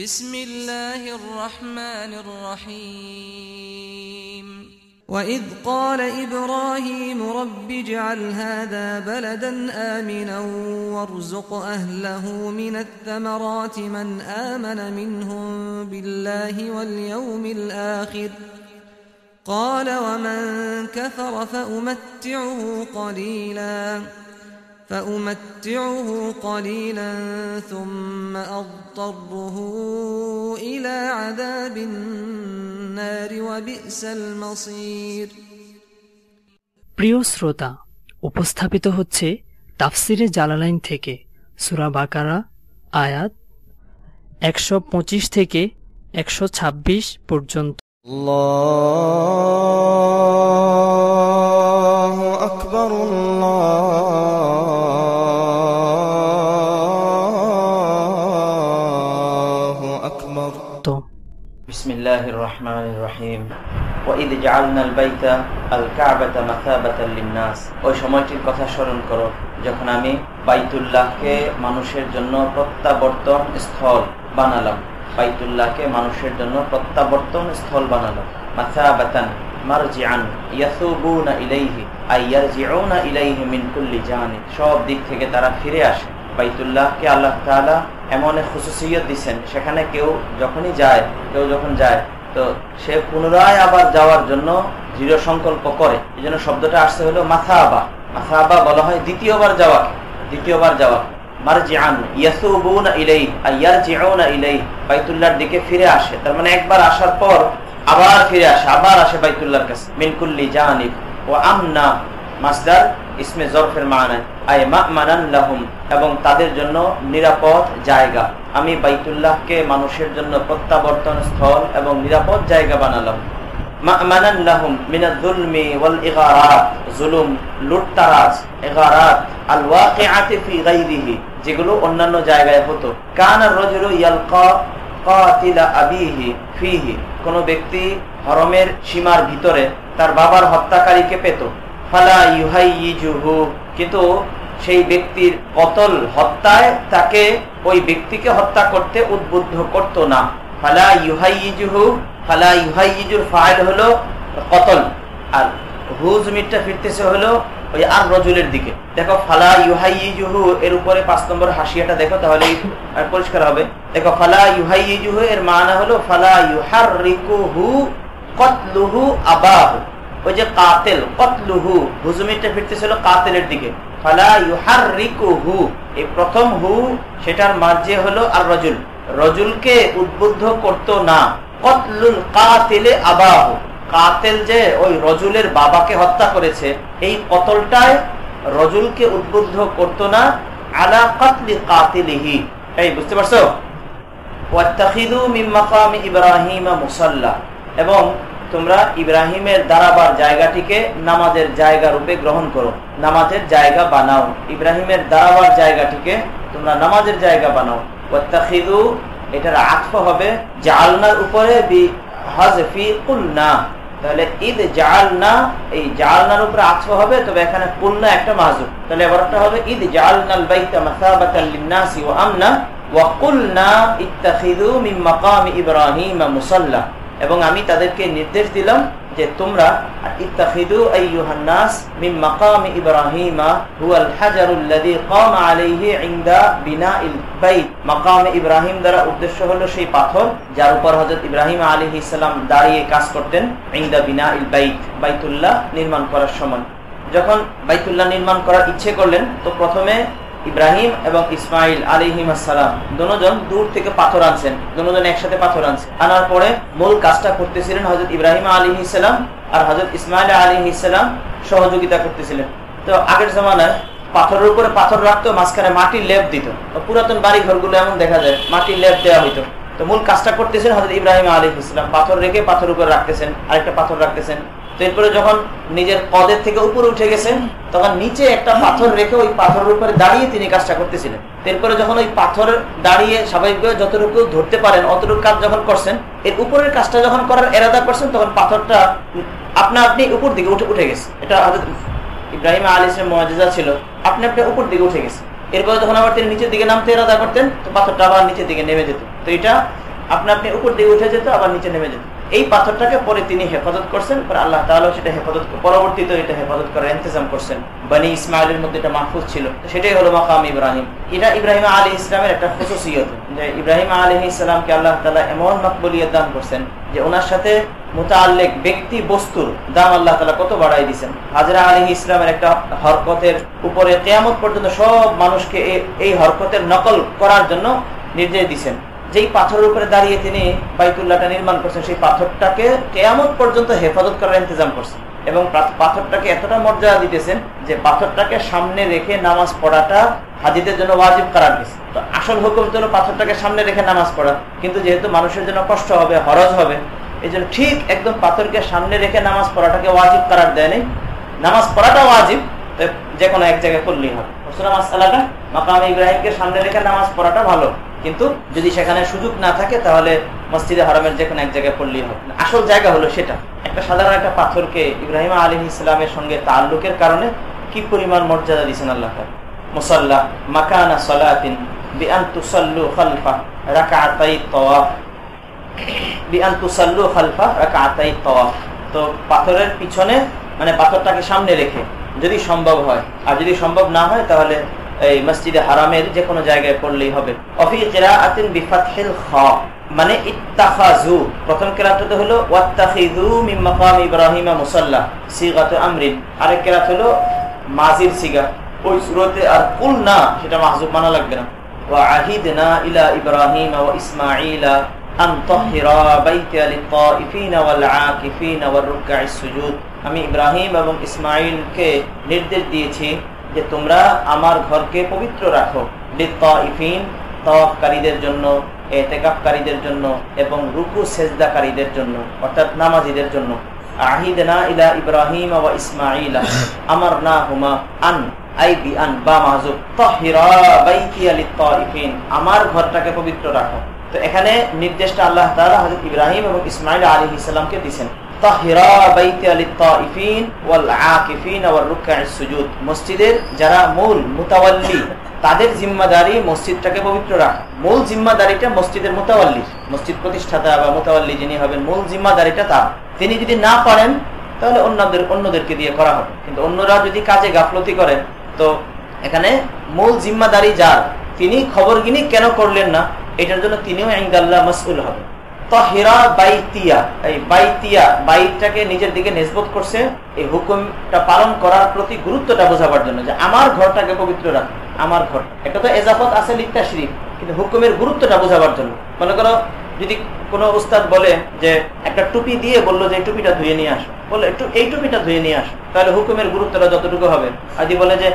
بسم الله الرحمن الرحيم وإذ قال إبراهيم رب اجعل هذا بلدا آمنا وارزق أهله من الثمرات من آمن منهم بالله واليوم الآخر قال ومن كفر فأمتعه قليلا ثم أضطره إلى عذاب النار وبئس المصير। প্রিয় শ্রোতা, উপস্থাপিত হচ্ছে তাফসিরে জালালাইন থেকে সূরা বাকারা আয়াত ১২৫ থেকে ১২৬ পর্যন্ত। আল্লাহু আকবার আল্লাহু আকবার। বিসমিল্লাহির রহমানির রহিম। وَإِذْ جَعَلْنَا الْبَيْتَ الْكَعْبَةَ مَثَابَةً لِلنَّاسِ। ওই সময়টির কথা স্মরণ করো যখন আমি বাইতুল্লাহকে মানুষের জন্য প্রত্যাবর্তন স্থল বানালাম। বাইতুল্লাহকে মানুষের জন্য প্রত্যাবর্তন স্থল বানালাম। মাসাবাতান মারজিআন ইয়াসুবুনা ইলাইহি আই ইয়ারজিউনা ইলাইহি মিন কুল্লি জানিব। সব দিক থেকে তারা ফিরে আসে। বাইতুল্লাহকে আল্লাহ তাআলা এমন এক খুসুসিয়ত দিয়েছেন, সেখানে কেউ যখন যায় তো সে পুনরায় আবার যাওয়ার জন্য দৃঢ় সংকল্প করে। এই জন্য শব্দটা আসছে হলো মাসাবা। মাসাবা বলা হয় দ্বিতীয়বার যাওয়া। মারজিআন ইয়াসুবুনা ইলাইহি আই ইয়ারজিউনা ইলাইহি, বাইতুল্লাহর দিকে ফিরে আসে। তার মানে একবার আসার পর আবার ফিরে আসে, আবার আসে বাইতুল্লাহর কাছে। মিন কুল্লি জানিব ওয়া আমনা মাসদার ইসমে জরফের মানা আই মা'মানান লাহুম, এবং তাদের জন্য নিরাপদ জায়গা। আমি বাইতুল্লাহকে মানুষের জন্য প্রত্যাবর্তন স্থল এবং নিরাপদ জায়গা বানালাম। মা'মানান লাহুম মিনাজ যুলমি ওয়াল ইগারাত, জুলুম, লুটতারাজ, ইগারাত আল ওয়াকিআতি ফি গায়রিহি, যেগুলো অন্যান্য জায়গায় হতো। কানা রাজুলু ইয়ালকা কাতিলা আবিহি ফিহি, কোন ব্যক্তি হরমের সীমার ভিতরে তার বাবার হত্যাকারীকে পেত। ফালা ইউহাইয়িজুহু, কিন্তু সেই ব্যক্তির কতল হত্যায় তাকে ওই ব্যক্তিকে হত্যা করতে উদ্বুদ্ধ করত না। ফালা ইউহাইয়িজুর ফাইল হলো কতল, আর হুজমিরটা ফিরতেছে হলো ওই আর রজুলের দিকে। দেখো ফালা ইউহাইয়িজুহু এর উপরে ৫ নম্বর হাসিয়াটা দেখো, তাহলে পরিষ্কার হবে। দেখো ফালা ইউহাইয়িজুহু এর মানা হলো ফালা ইউহাররিকুহু কতলুহু আবাহু। ওই যে কাতেল কতলুহু, হুজমিরটা ফিরতেছিল কাতেলের দিকে। ফালা ইউহাররিকুহু, এই প্রথম হু সেটার মাঝে হলো আর রজুল, রজুলকে উদ্বুদ্ধ করত না। কতলুল কাতিলে আবাহু, কাতেল যে ওই রজুলের বাবাকে হত্যা করেছে, এই কতলটায় রজুলকে উদ্বুদ্ধ করত না। আলা কতলি কাতিলিহি, এই বুঝতে পারছো? ওয়াত্তাখিযু মিন মাকামি ইব্রাহিম মুসাল্লা, এবং তোমরা ইব্রাহিমের দাঁড়াবার জায়গাটিকে নামাজের জায়গা রূপে গ্রহণ করো, নামাজের জায়গা বানাও। ইব্রাহিমের দাঁড়াবার জায়গাটিকে তোমরা নামাজের জায়গা বানাও। ওয়াত্তাখিযু এটার আতফ হবে জাআলনার উপরে বিহাযফি কুলনা, তাহলে ইদ জাআলনা, এই জাআলনার উপরে আতফ হবে, তবে এখানে কুলনা একটা মাহযুফ, তাহলে এবারটা হবে ইদ জাআলনাল বাইতা মাসাবাতাল লিন-নাসি ওয়া আমনা ওয়া কুলনা ইত্তাখিযু মিন মাকামি ইব্রাহিম মুসাল্লা, এবং আমি তাদেরকে নির্দেশ দিলাম যে তোমরা ইত্তাখিযু আইয়ুহান নাস মিন মাকামি ইব্রাহিম হুয়াল হাজারুল্লাযী কামা আলাইহি ইনদা বিনাইল বাইত। মাকামে ইব্রাহিম দ্বারা উদ্দেশ্য হলো সেই পাথর যার উপর হযরত ইব্রাহিম আলাইহিস সালাম দাঁড়িয়ে কাজ করতেন। ইনদা বিনাইল বাইত, বাইতুল্লাহ নির্মাণ করার সময় যখন বাইতুল্লাহ নির্মাণ করার ইচ্ছে করলেন, তো প্রথমে ইব্রাহিম এবং ইসমাইল আলাইহিস সালাম দুজন দূর থেকে পাথর আনছেন, দুজন একসাথে পাথর আনছেন। আনার পরে মূল কাজটা করতেছিলেন হযরত ইব্রাহিম আলাইহিস সালাম, আর হযরত ইসমাইল আলাইহিস সালাম সহযোগিতা করতেছিলেন। তো আগের জামানায় পাথরের উপরে পাথর রাখতো, মাঝখানে মাটির লেপ দিত। পুরাতন বাড়ি ঘরগুলো এমন দেখা যায়, মাটির লেপ দেওয়া হইতো। তো মূল কাজটা করতেছেন হযরত ইব্রাহিম আলাইহিস সালাম, পাথর রেখে পাথর উপরে রাখতেছেন, আরেকটা পাথর রাখতেছেন। তো এরপরে যখন নিজের কদের থেকে উপরে উঠে গেছেন, তখন নিচে একটা পাথর রেখে ওই পাথরের উপরে দাঁড়িয়ে তিনি কাজটা করতেছিলেন। এরপরে যখন ওই পাথর দাঁড়িয়ে স্বাভাবিকভাবে যতটুকু ধরতে পারেন অতটুকু কাজ যখন করছেন, এর উপরের কাজটা যখন করার এরাদা করছেন, তখন পাথরটা আপনা আপনি উপর দিকে উঠে গেছে। এটা হযরত ইব্রাহিম আলাইহিস সালামের মুআজিজা ছিল, আপনি উপর দিকে উঠে গেছে। এরপরে যখন আবার তিনি নিচের দিকে নামতে ইরাদা করতেন, তো পাথরটা আবার নিচের দিকে নেমে যেত। তো এটা আপনি আপনি উপর দিয়ে উঠে যেত, আবার নিচে নেমে যেত। এই পাথরটাকে পরে তিনি হেফাজত করছেন, পরে আল্লাহ তাআলা সেটা হেফাজত পরবর্তীতে এটা হেফাজত করার ইন্তজাম করছেন। বনি ইসমাইলের মধ্যে এটা মাহফুজ ছিল, সেটাই হলো মাকাম ইব্রাহিম। এটা ইব্রাহিম আলাইহিস সালামের একটা খুসুসিয়ত, যে ইব্রাহিম আলাইহিস সালামকে আল্লাহ তাআলা এমন মাকবুলিয়ত দান করছেন যে ওনার সাথে মুতাআল্লিক ব্যক্তি বস্তুর দাম আল্লাহ তাআলা কত বাড়াই দিয়েছেন। হাজরা আলাইহিস সালামের একটা হরকতের উপরে কিয়ামত পর্যন্ত সব মানুষকে এই হরকতের নকল করার জন্য নির্দেশ দিয়েছেন। যেই পাথরের উপরে দাঁড়িয়ে তিনি বাইতুল্লাহটা নির্মাণ করছেন, সেই পাথরটাকে কিয়ামত পর্যন্ত হেফাজত করার ইন্তজাম করছেন, এবং পাথরটাকে এতটা মর্যাদা দিতেছেন যে পাথরটাকে সামনে রেখে নামাজ পড়াটা হাজিদের জন্য ওয়াজিব করার দিয়েছে। তো আসল হুকুম হলো পাথরটাকে সামনে রেখে নামাজ পড়া, কিন্তু যেহেতু মানুষের জন্য কষ্ট হবে, হরজ হবে, এই জন্য ঠিক একদম পাথরকে সামনে রেখে নামাজ পড়াটাকে ওয়াজিব করার দেয় নেই। নামাজ পড়াটা ওয়াজিব, যে কোনো এক জায়গায় করলেই হবে। মাসআলাটা মাকাম ইব্রাহিমকে সামনে রেখে নামাজ পড়াটা ভালো, কিন্তু যদি সেখানে সুযোগ না থাকে তাহলে মসজিদে হারামের যে কোনো এক জায়গায় পড়লেই হবে। আসল জায়গা হলো সেটা। একটা সাধারণ একটা পাথরকে ইব্রাহিম আলাইহিস সালামের সঙ্গে তাআল্লুকের কারণে কি পরিমাণ মর্যাদা দিয়েছেন আল্লাহ তাআলা। মুসাল্লা মাকানা সালাতিন বিআন তুসাল্লু খালফা রাকাতাই তাওয়াফ, বিআন তুসাল্লু খালফা রাকাতাই তাওয়াফ। তো পাথরের পিছনে, মানে পাথরটাকে সামনে রেখে যদি সম্ভব হয়, আর যদি সম্ভব না হয় তাহলে এই মসজিদে হারামের যে কোনো জায়গায় পড়লেই হবে। অফি কিরাআতিন বিফাতহিল খা, মানে ইত্তাখাযু, প্রথম কিরাআতটা হলো ওয়াত্তাখিযু মিন মাকাম ইব্রাহিম মুসাল্লা সিগাতু আমরিন, আরেক কিরাআত হলো মাজির সিগা ওই সূরাতে। আর কুলনা সেটা মাহযুব মানা লাগবে না। ওয়া আহিদনা ইলা ইব্রাহিম ওয়া ইসমাঈলা আন তাহিরা বাইতা লিত-তাইফিনা ওয়াল আকিফিনা ওয়ার রুকআইস সুজুদ। আমি ইব্রাহিম এবং ইসমাঈলকে নির্দেশ দিয়েছি যে তোমরা আমার ঘরকে পবিত্র রাখো, লিত-তাইফিন, তাওয়াফকারীদের জন্য, ইতিকাফকারীদের জন্য, এবং রুকু সেজদাকারীদের জন্য, অর্থাৎ নামাজীদের জন্য। আহিদনা ইলা ইব্রাহিম ওয়া ইসমাঈলা আমারনাহুমা আন আই বিআন বা মাহযুব তাহিরা বাইতিয়া লিত-তাইফিন, আমার ঘরটাকে পবিত্র রাখো। তো এখানে নির্দেশটা আল্লাহ তাআলা হযরত ইব্রাহিম এবং ইসমাঈল আলাইহিস সালামকে দিয়েছেন। তাহিরা বাইতিয়া লিত-তাইফিন ওয়াল আকিফিন ওয়ার রুকআইস সুজুদ, মসজিদের যারা মূল মুতাওয়াল্লি তাদের জিম্মাদারি মসজিদটাকে পবিত্র রাখা। মূল জিম্মাদারিটা মসজিদের মুতাওয়াল্লি, মসজিদ প্রতিষ্ঠাতা বা মুতাওয়াল্লি যিনি হবেন, মূল জিম্মাদারিটা তার। তিনি যদি না পারেন তাহলে অন্যদেরকে দিয়ে করা হবে, কিন্তু অন্যরা যদি কাজে গাফলতি করেন তো এখানে মূল জিম্মাদারি যার, তিনি খবরগিনি কেন করলেন না, এটার জন্য তিনিও ইনদাল্লাহ মাসউল হবে। তাহিরা বাইতিয়া, এই বাইতিয়া বাইতটাকে নিজের দিকে নিসবত করছে এই হুকুমটা পালন করার প্রতি গুরুত্বটা বোঝাবার জন্য, যে আমার ঘরটাকে পবিত্র রাখ, আমার ঘর। একটা তো এজাফত আছে লিত্তাশরীফ, কিন্তু হুকুমের গুরুত্বটা বোঝাবার জন্য। মনে করো যদি কোনো উস্তাদ বলে যে একটা টুপি দিয়ে বললো যে এই টুপিটা ধুয়ে নিয়ে আসো, বলে একটু এই টুপিটা ধুয়ে নিয়ে আসো, তাহলে হুকুমের গুরুত্বটা যতটুকু হবে। আর যদি বলে যে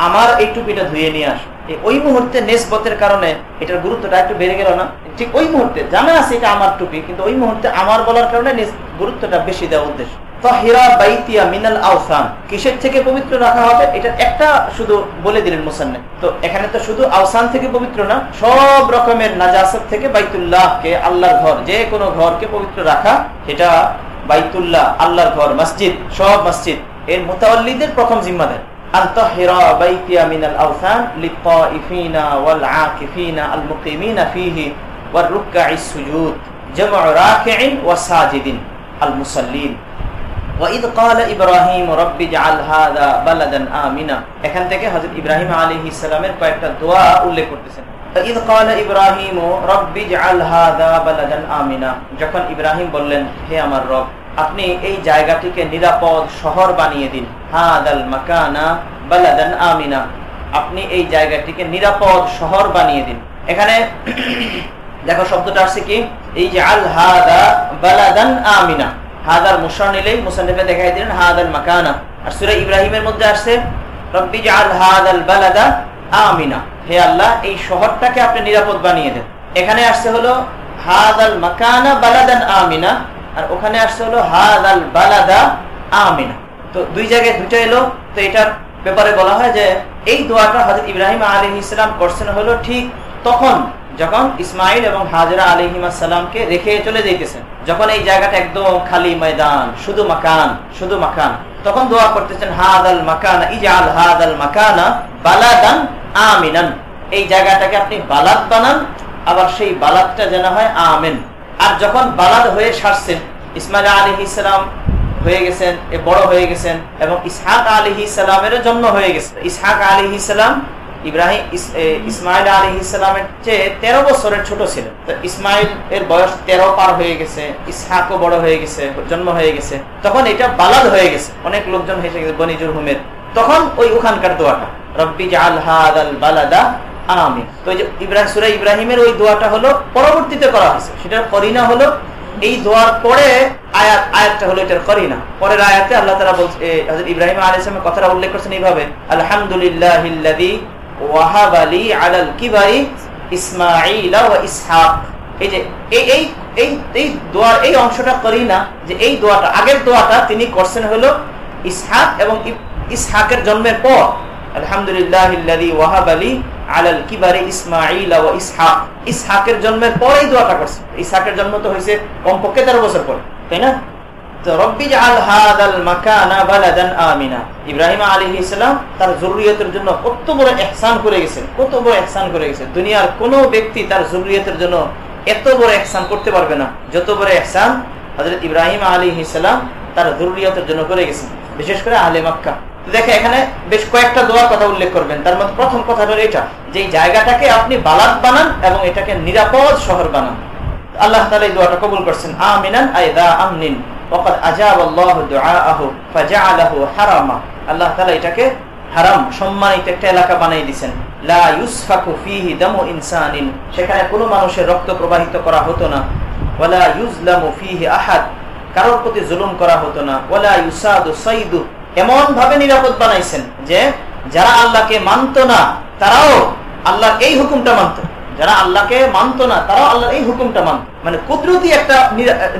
আমার এই টুপিটা ধুয়ে নিয়ে আসো, ওই মুহূর্তে নেসবতের কারণে এটার গুরুত্বটা একটু বেড়ে গেল না? ঠিক ওই মুহূর্তে জানা আছে এটা আমার টুপি, কিন্তু ওই মুহূর্তে আমার বলার কারণে গুরুত্বটা বেশি দেওয়া উদ্দেশ্য। তাহিরা বাইতিয়া মিনাল আওসান, কিসের থেকে পবিত্র রাখা হবে এটা একটা শুধু বলে দিলেন মুসান্নিফ। তো এখানে তো শুধু আওসান থেকে পবিত্র না, সব রকমের নাজাসাত থেকে বাইতুল্লাহকে, আল্লাহর ঘর, যে কোনো ঘরকে পবিত্র রাখা, এটা বাইতুল্লাহ, আল্লাহর ঘর, মসজিদ, সব মসজিদ এর মুতাওয়াল্লিদের প্রথম জিম্মাদার। আনতাহিরা বাইতিয়া মিনাল আওসান লিত-তাইফিনা ওয়াল আকিফিনা আল মুকিমিনা ফিহি ওয়ার রুকআইস সুজুদ জামউ রাকিইন ওয়া সাজিদিন আল মুসাল্লিন। وَإِذْ قَالَ إِبْرَاهِيمُ رَبِّ اجْعَلْ هَذَا بَلَدًا آمِنًا, এখান থেকে হযরত ইব্রাহিম আলাইহিস সালামের কয়েকটা দোয়া উল্লেখ করতেছেন। إِذْ قَالَ إِبْرَاهِيمُ رَبِّ اجْعَلْ هَذَا بَلَدًا آمِنًا, যখন ইব্রাহিম বললেন হে আমার রব, আপনি এই জায়গাটিকে নিরাপদ শহর বানিয়ে দিন। হাদাল মাকানা বালাদান আমিনা, আপনি এই জায়গাটিকে নিরাপদ শহর বানিয়ে দিন। এখানে দেখো শব্দটা আসছে কি, এই যে আল হাদা বালাদান আমিনা, হাদার মুশার নিলেই মুসান্নিফে দেখাই দিলেন হাদাল মাকানা। আর সূরা ইব্রাহিমের মধ্যে আসছে রব্বি জাআল হাদাল বালাদা আমিনা, হে আল্লাহ এই শহরটাকে আপনি নিরাপদ বানিয়ে দেন। এখানে আসছে হলো হাদাল মাকানা বালাদান আমিনা, আর ওখানে আসছে হলো হাদাল বালাদা আমিনা। তো দুই জায়গায় দুইটা এলো। তো এটার ব্যাপারে বলা হয় যে এই দোয়াটা হযরত ইব্রাহিম আলাইহিস সালাম করছেন হলো ঠিক তখন যখন ইসমাইল এবং হাজরা আলাইহিস সালামকে রেখে চলে যাইতেছেন, যখন এই জায়গাটা একদম খালি ময়দান, শুধু মাকান, শুধু মাকান, তখন দোয়া করতেছেন হাদাল মাকানা ইজআল হাদাল মাকানা বালাদান আমিনান, এই জায়গাটাকে আপনি বালাদ বানান আবার সেই বালাদটা যেন হয় আমিন। আর যখন বালাদ হয়ে সারছেন, ইসমাইল আলাইহিস সালাম হয়ে গেছেন, বড় হয়ে গেছেন, এবং ইসহাক আলাইহিস সালামের জন্ম হয়ে গেছে। ইসহাক আলাইহিস সালাম ইসমাইল আলাইহিস সালামের চেয়ে 13 বছরের ছোট ছিলেন। তো ইসমাইল এর বয়স 13 পার হয়ে গেছে, ইসহাকও বড় হয়ে গেছে, জন্ম হয়ে গেছে, তখন এটা বালাদ হয়ে গেছে, অনেক লোকজন হয়ে গেছে বনি জুরহুমের। তখন ওই ওখানকার দোয়াটা রব্বি জাআল হাযাল বালাদা আমিন। তো এই যে সূরা ইব্রাহিমের ওই দোয়াটা হলো পরবর্তীতে করা হয়েছে, সেটার করিনা হলো এই দোয়ার পরে আয়াতটা হলো এটার করিনা। পরের আয়াতে আল্লাহ তাআলা বলছে, হযরত ইব্রাহিম আলাইহিস সালামের কথাটা উল্লেখ করেছেন এইভাবে, আলহামদুলিল্লাহিল্লাযী ওয়াহাবা লি আলাল কিবারি ইসমাঈল ওয়া ইসহাক। এই যে এই দোয়ার এই অংশটা করিনা, যে এই দোয়াটা, আগের দোয়াটা তিনি করছেন হলো ইসহাক এবং ইসহাকের জন্মের পর, আলহামদুলিল্লাহিল্লাযী ওয়াহাবা লি আলাল কিবারি ইসমাঈল ওয়া ইসহাক। ইসহাকের জন্মের পরেই দোয়াটা করছে। ইসহাকের জন্ম তো হয়েছে কমপক্ষে 13 বছর পরে, তাই না? তো রব্বি জাআল হাযাল মাকানা বালাদান আমিনা। ইব্রাহিম আলাইহিস সালাম তার যুররিয়তের জন্য কত বড় ইহসান করে গেছেন, কত বড় ইহসান করে গেছেন। দুনিয়ার কোনো ব্যক্তি তার যুররিয়তের জন্য এত বড় ইহসান করতে পারবে না যত বড় ইহসান হযরত ইব্রাহিম আলাইহিস সালাম তার যুররিয়তের জন্য করে গেছেন, বিশেষ করে আহলে মক্কা। তো দেখে এখানে বেশ কয়েকটা দোয়ার কথা উল্লেখ করবেন। তার মধ্যে প্রথম কথা হলো এটা, যে এই জায়গাটাকে আপনি বালাদ বানান এবং এটাকে নিরাপদ শহর বানান। আল্লাহ তাআলা এই দোয়াটা কবুল করছেন, আমিনান আইদা আমনিন ওয়াকাদ আজাবাল্লাহু দুআআহু ফাজআলাহু হারামা। আল্লাহ তাআলা এটাকে হারাম, সম্মানিত একটা এলাকা বানিয়ে দিবেন। লা ইউসফাকু ফীহি দামু ইনসানিন, সেখানে কোনো মানুষের রক্ত প্রবাহিত করা হতো না। ওয়ালা ইউজলামু ফীহি আহাদ, কারোর প্রতি জুলুম করা হতো না। ওয়ালা ইউসাদু সাইদু, এমন ভাবে নিরাপদ বানাইছেন যে যারা আল্লাহকে মানত না তারাও আল্লাহর এই হুকুমটা মানত, যারা আল্লাহকে মানত না তারাও আল্লাহর এই হুকুমটা মানত। মানে কুদরতি একটা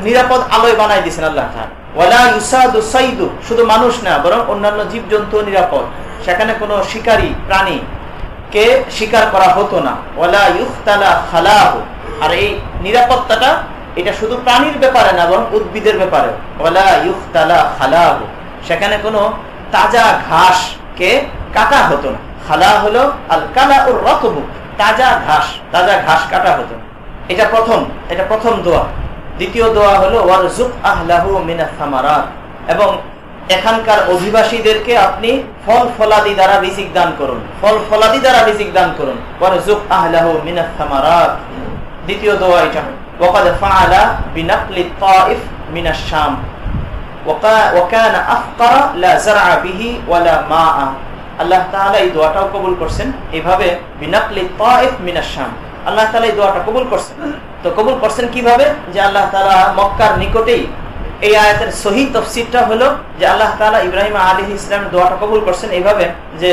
নিরাপদ আলোয় বানাই দিয়েছেন আল্লাহ তাআলা। ওয়ালা ইউসাদু সাইদু, শুধু মানুষ না বরং অন্যান্য জীবজন্তু নিরাপদ, সেখানে কোনো শিকারী প্রাণী কে শিকার করা হতো না। ওয়ালা ইউখতালা খালাহু, আর এই নিরাপত্তাটা এটা শুধু প্রাণীর ব্যাপারে না বরং উদ্ভিদের ব্যাপারে। ওয়ালা ইউখতালা খালাহু, সেখানে কোনো তাজা ঘাসকে কাটা হতো না। খালা হলো আল কালাউর রাতবু, তাজা ঘাস কাটা হতো না। এটা প্রথম দোয়া। দ্বিতীয় দোয়া হলো ওয়ারযুক আহলাহু মিনাস সামারাত, এবং এখানকার অধিবাসীদেরকে আপনি ফল ফলাদি দ্বারা রিজিক দান করুন, ওয়ারযুক আহলাহু মিনাস সামারাত। দ্বিতীয় দোয়া এটা। ওয়াকাদ ফাআলা বিনাকলি তাইফ মিনাশ শাম ওয়াকানা আফকারা লা যারআ বিহি ওয়ালা মাআ। আল্লাহ তাআলা এই দোয়াটাও কবুল করছেন এইভাবে, বিনাকলি তাইফ মিনাশ শাম। আল্লাহ তাআলা এই দোয়াটা কবুল করছেন। তো কবুল করছেন কিভাবে? যে আল্লাহ তাআলা মক্কার নিকটেই, এই আয়াতের সহি তাফসীরটা হলো যে আল্লাহ তাআলা ইব্রাহিম আলাইহিস সালামের দোয়াটা কবুল করছেন এইভাবে যে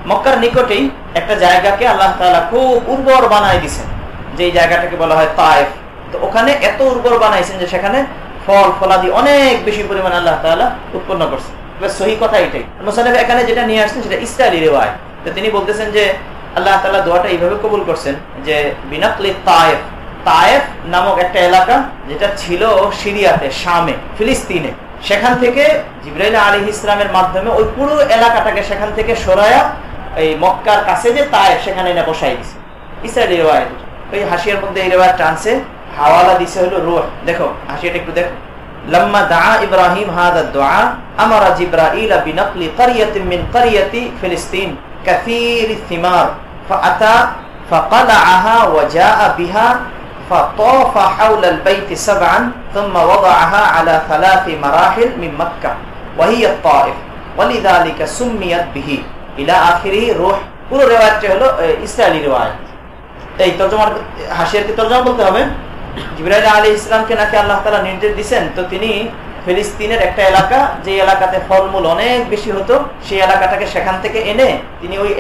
মক্কার নিকটেই একটা জায়গাকে আল্লাহ তাআলা খুব উর্বর বানায় দিয়েছেন, যে এই জায়গাটাকে বলা হয় তায়েফ। তো ওখানে এত উর্বর বানাইছেন যে সেখানে ফল ফলাদি অনেক বেশি পরিমাণে আল্লাহ তাআলা উৎপন্ন করছেন। সহি কথা এটাই। মুসান্নিফ এখানে যেটা নিয়ে আসছেন সেটা ইসরাঈলি রিওয়ায়াত। তো তিনি বলতেছেন যে আল্লাহ তাআলা দোয়াটা এইভাবে কবুল করছেন যে বিনাকলি তায়েফ। তায়েফ নামক একটা এলাকা যেটা ছিল সিরিয়াতে, শামে, ফিলিস্তিনে, সেখান থেকে জিবরাইল আলাইহিস সালামের মাধ্যমে ওই পুরো এলাকাটাকে সেখান থেকে সরায়া এই মক্কার কাছে যে তায়েফ, সেখানে এনে বসাই দিয়েছে। ইসরাঈলি রিওয়ায়াত। ওই হাসিয়ার মধ্যে এই রিওয়ায়াতটা আনছে, হাওয়ালা দিছে হলো রূহ। দেখো হাসিয়াটা একটু দেখো। লাম্মা দাআ ইব্রাহিম হাযা দুআ আমারা জিবরাইল বিনাকলি ক্বরিয়াতিন মিন ক্বরিয়াতি ফিলিস্তিন কাসীরিস সিমার ফাআতা ফাকালাআহা ওয়া জাআ বিহা ফাতাফা হাওলাল বাইতি সাবআন থুম্মা ওয়াদাআহা আলা সালাসি মারাহিল মিন মক্কা ওয়া হিয়া আত-তায়েফ ওয়ালিযালিকা সুম্মিয়াত বিহি ইলা আখিরি রূহ। পুরো রিওয়ায়াতটা হলো ইসরাঈলি রিওয়ায়াত। এই তরজমার হাসিয়ার কি তরজমা বলতে হবে? জিবরাইল আলাইহিস সালামকে নাকি আল্লাহ তাআলা নির্দেশ দিয়েছেন, তো তিনি ফিলিস্তিনের একটা এলাকা, যে এলাকাতে ফলমূল অনেক বেশি হতো, সেই এলাকাটাকে সেখান থেকে এনে তিনি ওই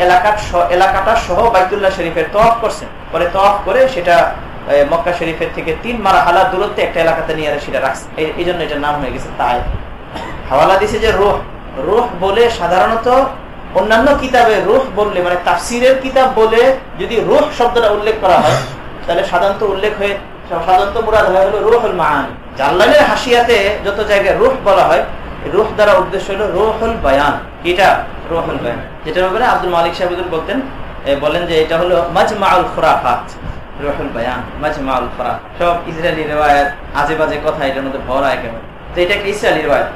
এলাকাটা সহ বাইতুল্লাহ শরীফের তওয়াফ করছেন। পরে তওয়াফ করে সেটা মক্কা শরীফের থেকে 3 মারহালা দূরত্বে একটা এলাকাতে নিয়ে সেটা রাখছে। এই জন্য এটার নাম হয়ে গেছে তায়েফ। হাওয়ালা দিছে যে রূহ বলে সাধারণত অন্যান্য কিতাবে রূহ বললে, মানে তাফসীরের কিতাব বলে যদি রূহ শব্দটা উল্লেখ করা হয় তাহলে সাধারণত মুরাদ হয় হলো রূহুল মাআনি। জাল্লালের হাসিয়াতে যত জায়গায় রূহ বলা হয়, রূহ দ্বারা উদ্দেশ্য হলো রূহুল বায়ান। এটা রূহুল বায়ান, যেটার ব্যাপারে আব্দুল মালিক সাহেব বলেন যে এটা হলো মাজমাউল খুরাফাত। রুহুল বায়ান, মাজমাউল ফারাক, সব ইসরায়েলি রিওয়ায়াত, আজে বাজে কথা এটার মধ্যে ভরা একেবারে। তো এটা একটা ইসরায়েলি রিওয়ায়াত,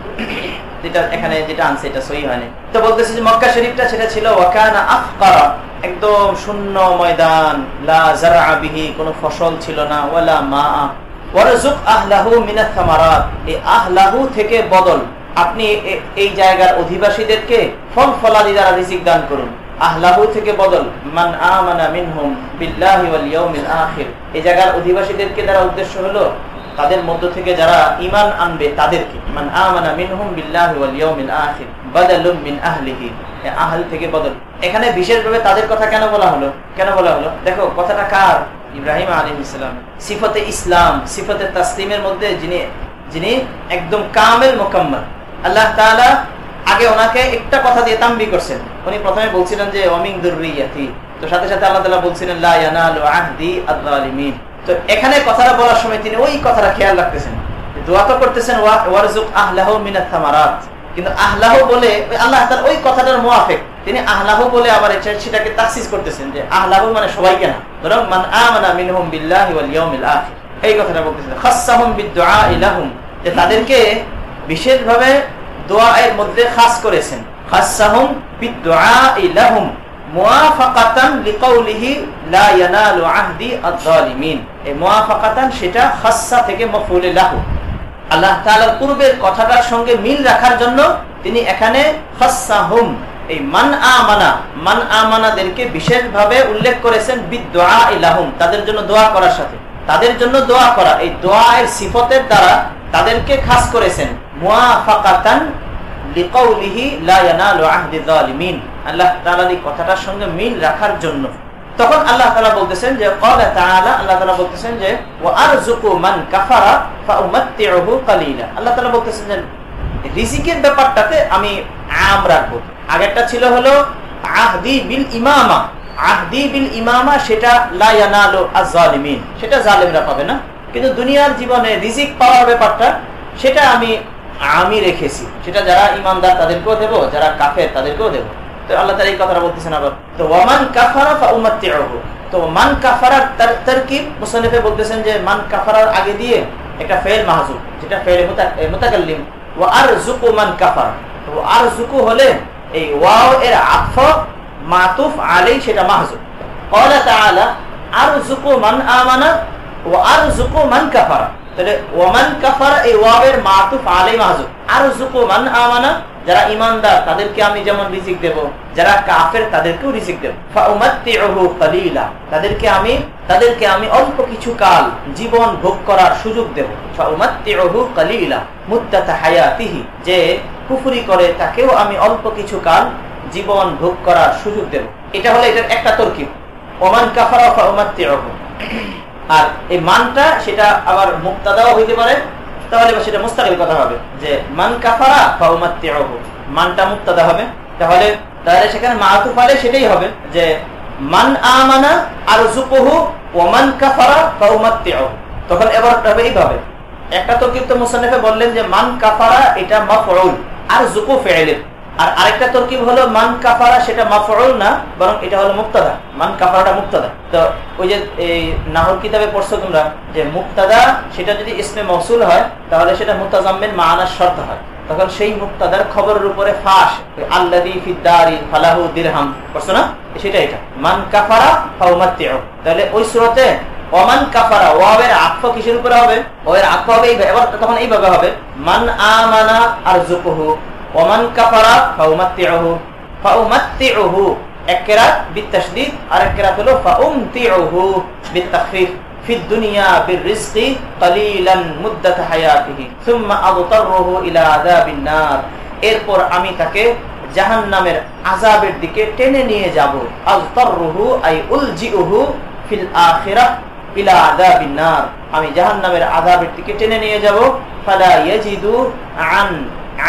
যেটা এখানে যেটা আনছে এটা সহিহ হয়নি। তো বলতেছে যে মক্কা শরীফটা সেটা ছিল ওয়াকানা আফকারা, একদম শূন্য ময়দান, লা যারআ বিহি, কোনো ফসল ছিল না, ওয়ালা মা, ওয়ারযুক আহলাহু মিনাত থামারাত, এই আহলাহু থেকে বদল, আপনি এই জায়গার অধিবাসীদেরকে ফল ফলাদি দ্বারা রিজিক দান করুন। আহলাহু থেকে বদল, মান আমানা মিনহুম বিল্লাহি ওয়াল ইয়াউমিল আখির, এই জায়গার অধিবাসীদেরকে দ্বারা উদ্দেশ্য হলো তাদের মধ্য থেকে যারা ঈমান আনবে তাদেরকে, মান আমানা মিনহুম বিল্লাহি ওয়াল ইয়াউমিল আখির বাদালুম মিন আহলিহি, আহল থেকে বদল। এখানে বিশেষভাবে তাদের কথা কেন বলা হলো? দেখো কথাটা কার? ইব্রাহিম আলাইহিস সালাম। সিফতে ইসলাম, সিফতে তাসলিমের মধ্যে যিনি একদম কামেল মুকাম্মাল, আল্লাহ তাআলা আগে ওনাকে একটা কথা দিয়ে তামবি করছেন। উনি প্রথমে বলছিলেন যে ওয়ামিন যুররিয়াতি, তো সাথে সাথে আল্লাহ তাআলা বলছিলেন লা ইয়ানালু আহদি আয-যালিমিন। তো এখানে কথাটা বলার সময় তিনি ওই কথাটা খেয়াল রাখতেছেন, দোয়া তো করতেছেন ওয়ারযুক আহলাহু মিনাত থামারাত, কিন্তু আহলাহু বলে আল্লাহ তাআলা ওই কথাটার মুআফিক তিনি আহলাহু বলে আবার সেটাকে তাখসিস করতেছেন যে আহলাহু মানে সবাইকে না, বরং মান আমানা মিনহুম বিল্লাহি ওয়াল ইয়াউমিল আখির, এই কথাটা বলতেছেন। খাসসাহুম বিদ-দুআ লাহুম, যে তাদেরকে বিশেষভাবে দোয়ায়ের মধ্যে খাস করেছেন। খাসসাহুম বিদ-দুআ লাহুম মুওয়াফাকাতান লিকাউলিহি লা ইয়ানালু আহদি আয-যালিমিন, এই মুওয়াফাকাতান সেটা খাসসা থেকে মাফউল লাহু, আল্লাহ তাআলার পূর্বের কথাটার সঙ্গে মিল রাখার জন্য তিনি এখানে খাসসাহুম, এই মান আমানাদেরকে বিশেষভাবে উল্লেখ করেছেন বিদ-দুআ লাহুম, তাদের জন্য দোয়া করার সাথে, তাদের জন্য দোয়া করা, এই দোয়ায়ের সিফতের দ্বারা তাদেরকে খাস করেছেন। মুওয়াফাকাতান লিকাউলিহি লা ইয়ানালু আহদি যালিমিন, আল্লাহ তাআলার এই কথাটার সঙ্গে মিল রাখার জন্য। তখন আল্লাহ তাআলা বলতেছেন যে ক্বালা তাআলা, আল্লাহ তাআলা বলতেছেন যে ওয়া আরযুকু মান কাফারা ফাউমাত্তিউহু কালিলা, আল্লাহ তাআলা বলতেছেন যে রিজিকের ব্যাপারটাতে আমি আম রাখবো। আগেরটা ছিল হলো আহদি বিল ইমামা, আহদি বিল ইমামা সেটা লা ইয়ানালু আয-যালিমিন, সেটা জালেমরা পাবে না, কিন্তু দুনিয়ার জীবনে রিজিক পাওয়ার ব্যাপারটা সেটা আমি রেখেছি, সেটা যারা ইমানদার তাদেরকেও দেবো, যারা কাফের তাদেরকেও দেবো। তো আল্লাহ তাআলা এই কথাটা বলতেছেন আবার। তো ওয়ামান কাফারা ফাউমাত্তিউহু, তো মান কাফারার তারকিব মুসান্নিফে বলতেছেন যে মান কাফারার আগে দিয়ে একটা ফাইল মাহযুফ, যেটা ফাইল মুতাকাল্লিম, ওয়া আরযুকু মান কাফারা, তো আরযুকু হলে এই ওয়াও এর আতফ মাতুফ আলাই সেটা মাহযুফ। ক্বালা তাআলা আরযুকু মান আমানা ওয়া আরযুকু মান কাফারা, তাহলে ওয়ামান কাফারা এই ওয়াবের মাতুফ আলাই মাহযুফ, আরযুকু মান আমানা যারা ঈমানদার তাদেরকে আমি যেমন রিজিক দেব, যারা কাফের তাদেরকেও রিজিক দেব। ফাউমাত্তিউহু কালিলা, তাদেরকে আমি অল্প কিছু কাল জীবন ভোগ করার সুযোগ দেব। ফাউমাত্তিউহু কালিলা মুদ্দাতা হায়াতিহি, যে কুফরি করে তাকেও আমি অল্প কিছু কাল জীবন ভোগ করার সুযোগ দেব। এটা হলো এটার একটা তরকিব, ওমান কাফারা ফাউমাত্তিউহু। আর এই মানটা সেটা আবার মুক্তাদাও হইতে পারে, তাহলে সেটা মুস্তাকিল কথা হবে যে মান কাফারা ফাউমাত্তিউহু, মানটা মুক্তাদা হবে, তাহলে সেখানে মাতুফ আলাই সেটাই হবে যে মান আমানা আরযুকুহু ওয়া মান কাফারা ফাউমাত্তিউহু। তখন এবার হবে এইভাবে, একটা তরকিব তো মুসান্নিফে বললেন যে মান কাফারা এটা মাফউল, আরযুকু ফি'ল, আর আরেকটা তরকিব হলো মান কাফারা সেটা মাফউল না, বরং এটা হলো মুক্তাদা, মান কাফারাটা মুক্তাদা। তো ওই যে এই নাহর কিতাবে পড়ছো তোমরা যে মুক্তাদা সেটা যদি ইসমে মৌসুল হয় তাহলে সেটা মুতাজাম্মিন মা'নার শর্ত হয়, তখন সেই মুক্তাদার খবরের উপরে ফাশ আল্লাযী ফিদ দারি ফালাহু দিরহাম পড়ছো না, সেটা এটা মান কাফারা ফাউমাত্তিউ। তাহলে ওই সূরাতে ওমান কাফারা ওয়াবের আতফ কিসের উপরে হবে? ওয়ের আতফ হবে এবার, তখন এইভাবে হবে মান আমানা আরযুকুহু ওমান কাফারা ফাউমাত্তিউহু। ফাউমাত্তিউহু এক কিরাত বিতাশদীদ, আর এক কিরাত হলো ফাউমতিউহু বিতাখফীফ। ফিদ দুনিয়া বিররিজকি কালিলান মুদ্দাত হায়াতিহি সুম্মা আযতারহু ইলা আযাবিন নার, এরপর আমি তাকে জাহান্নামের আযাবের দিকে টেনে নিয়ে যাব। আযতারহু আই উলজিউহু ফিল আখিরাহ ইলা আযাবিন নার, আমি জাহান্নামের আযাবের দিকে টেনে নিয়ে যাব। ফালা ইয়াজিদু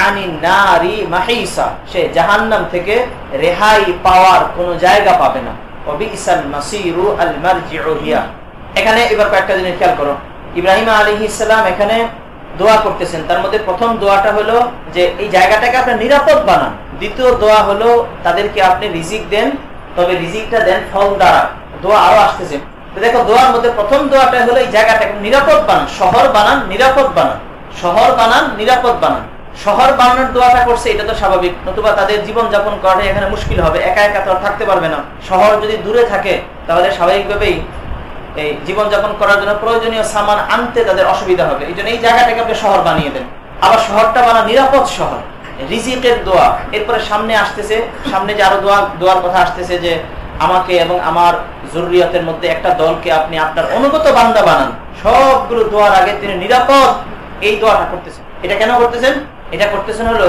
আনিন নারি মাহিসা, সে জাহান্নাম থেকে রেহাই পাওয়ার কোনো জায়গা পাবে না। ওয়াবিসাল মাসিরু আল মারজিউ হিয়া। এখানে এবার কয়েকটা জিনিস খেয়াল করো। ইব্রাহিম আলাইহিস সালাম এখানে দোয়া করতেছেন, তার মধ্যে প্রথম দোয়াটা হলো যে এই জায়গাটাকে আপনি নিরাপদ বানান। দ্বিতীয় দোয়া হলো তাদেরকে আপনি রিজিক দেন, তবে রিজিকটা দেন ফল দ্বারা। দোয়া আরো আসতেছে, দেখো দোয়ার মধ্যে প্রথম দোয়াটা হলো এই জায়গাটাকে নিরাপদ বানান, শহর বানান, নিরাপদ বানান, শহর বানান, নিরাপদ বানান। শহর বানানোর দোয়াটা করছে, এটা তো স্বাভাবিক, নতুবা তাদের জীবন যাপন করাটা এখানে মুশকিল হবে, একা একা তো থাকতে পারবে না। শহর যদি দূরে থাকে তাহলে স্বাভাবিকভাবেই এই জীবনযাপন করার জন্য প্রয়োজনীয় সামান আনতে তাদের অসুবিধা হবে। এই জন্য এই জায়গাটাকে আপনি শহর বানিয়ে দেন। আবার শহরটা বানা নিরাপদ শহর, রিজিকের দোয়া। এরপরে সামনে আসতেছে, সামনে যে আরো দোয়ার কথা আসতেছে যে আমাকে এবং আমার জরুরিয়াতের মধ্যে একটা দলকে আপনি আপনার অনুগত বান্দা বানান। সবগুলো দোয়ার আগে তিনি নিরাপদ এই দোয়াটা করতেছেন। এটা কেন করতেছেন? এটা করতেছেন হলো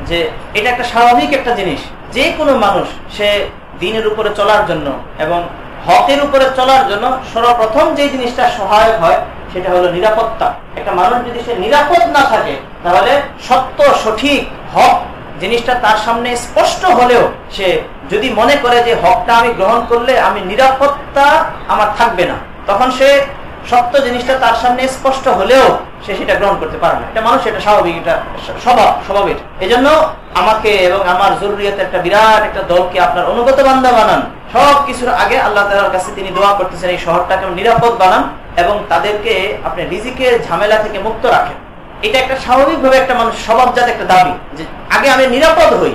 যে এটা একটা স্বাভাবিক একটা জিনিস। যে কোনো মানুষ সে দ্বীনের উপরে চলার জন্য এবং হকের উপরে চলার জন্য সর্বপ্রথম যে জিনিসটা সহায়ক হয় সেটা হলো নিরাপত্তা। একটা মানুষ যদি সে নিরাপদ না থাকে তাহলে সত্য, সঠিক, হক জিনিসটা তার সামনে স্পষ্ট হলেও সে যদি মনে করে যে হকটা আমি গ্রহণ করলে আমি নিরাপত্তা আমার থাকবে না, তখন সে সত্য জিনিসটা তার সামনে স্পষ্ট হলেও সে সেটা গ্রহণ করতে পারে না। এটা মানুষ, এটা স্বাভাবিক, এটা স্বভাব। এই জন্য আমাকে এবং আমার জরুরিয়াতের একটা বিরাট একটা দলকে আপনার অনুগত বান্দা বানান। সব কিছুর আগে আল্লাহ তাআলার কাছে তিনি দোয়া করতেছেন এই শহরটাকে নিরাপদ বানান এবং তাদেরকে আপনি রিজিকের ঝামেলা থেকে মুক্ত রাখেন। এটা একটা স্বাভাবিকভাবে একটা মানুষ স্বভাবজাত একটা দাবি যে আগে আমি নিরাপদ হই,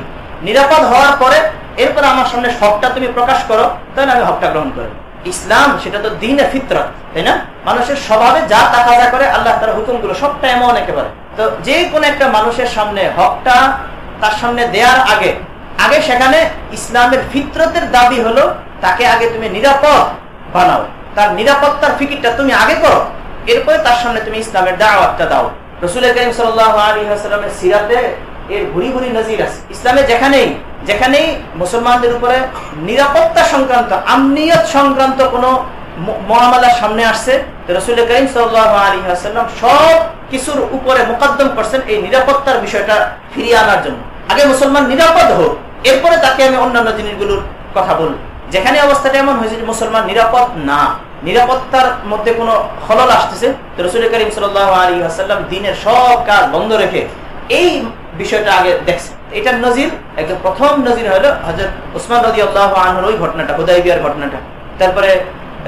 নিরাপদ হওয়ার পরে এরপরে আমার সামনে হকটা তুমি প্রকাশ করো, তাহলে আমি হকটা গ্রহণ করি। ইসলাম সেটা তো দ্বীনে ফিতরত, তাই না? মানুষের স্বভাবে যা তাকাজা করে আল্লাহ তার হুকুমগুলো সবটা এমন একেবারে। তো যে কোন একটা মানুষের সামনে হকটা তার সামনে দেওয়ার আগে সেখানে ইসলামের ফিতরতের দাবি হলো তাকে আগে তুমি নিরাপদ বানাও, তার নিরাপত্তার ফিকিরটা তুমি আগে করো, এরপরে তার সামনে তুমি ইসলামের দাওয়াতটা দাও। রাসূল কারীম সাল্লাল্লাহু আলাইহি ওয়াসাল্লামের সিরাতে এর ভুরি ভুরি নজির আছে। ইসলামে যেখানেই মুসলমানদের উপরে নিরাপত্তা সংক্রান্ত, আমনিয়ত সংক্রান্ত কোনো মুআমালা সামনে আসছে, রাসূল কারীম সাল্লাল্লাহু আলাইহি ওয়াসাল্লাম সব কিছুর উপরে মুকদ্দম করছেন এই নিরাপত্তার বিষয়টা ফিরিয়ে আনার জন্য। আগে মুসলমান নিরাপদ হোক, এরপরে তাকে আমি অন্যান্য জিনিসগুলোর কথা বলবো। যেখানে অবস্থাটা এমন হয়েছে যে মুসলমান নিরাপদ না, নিরাপত্তার মধ্যে কোনো খলল আসতেছে, রাসূল কারীম সাল্লাল্লাহু আলাইহি ওয়াসাল্লাম দ্বীনের সব কাজ বন্ধ রেখে এই বিষয়টা আগে দেখছে। এটার নজির, একদম প্রথম নজির হলো হযরত উসমান রাদিয়াল্লাহু আনহুর ওই ঘটনাটা, হুদায়বিয়ার ঘটনাটা। তারপরে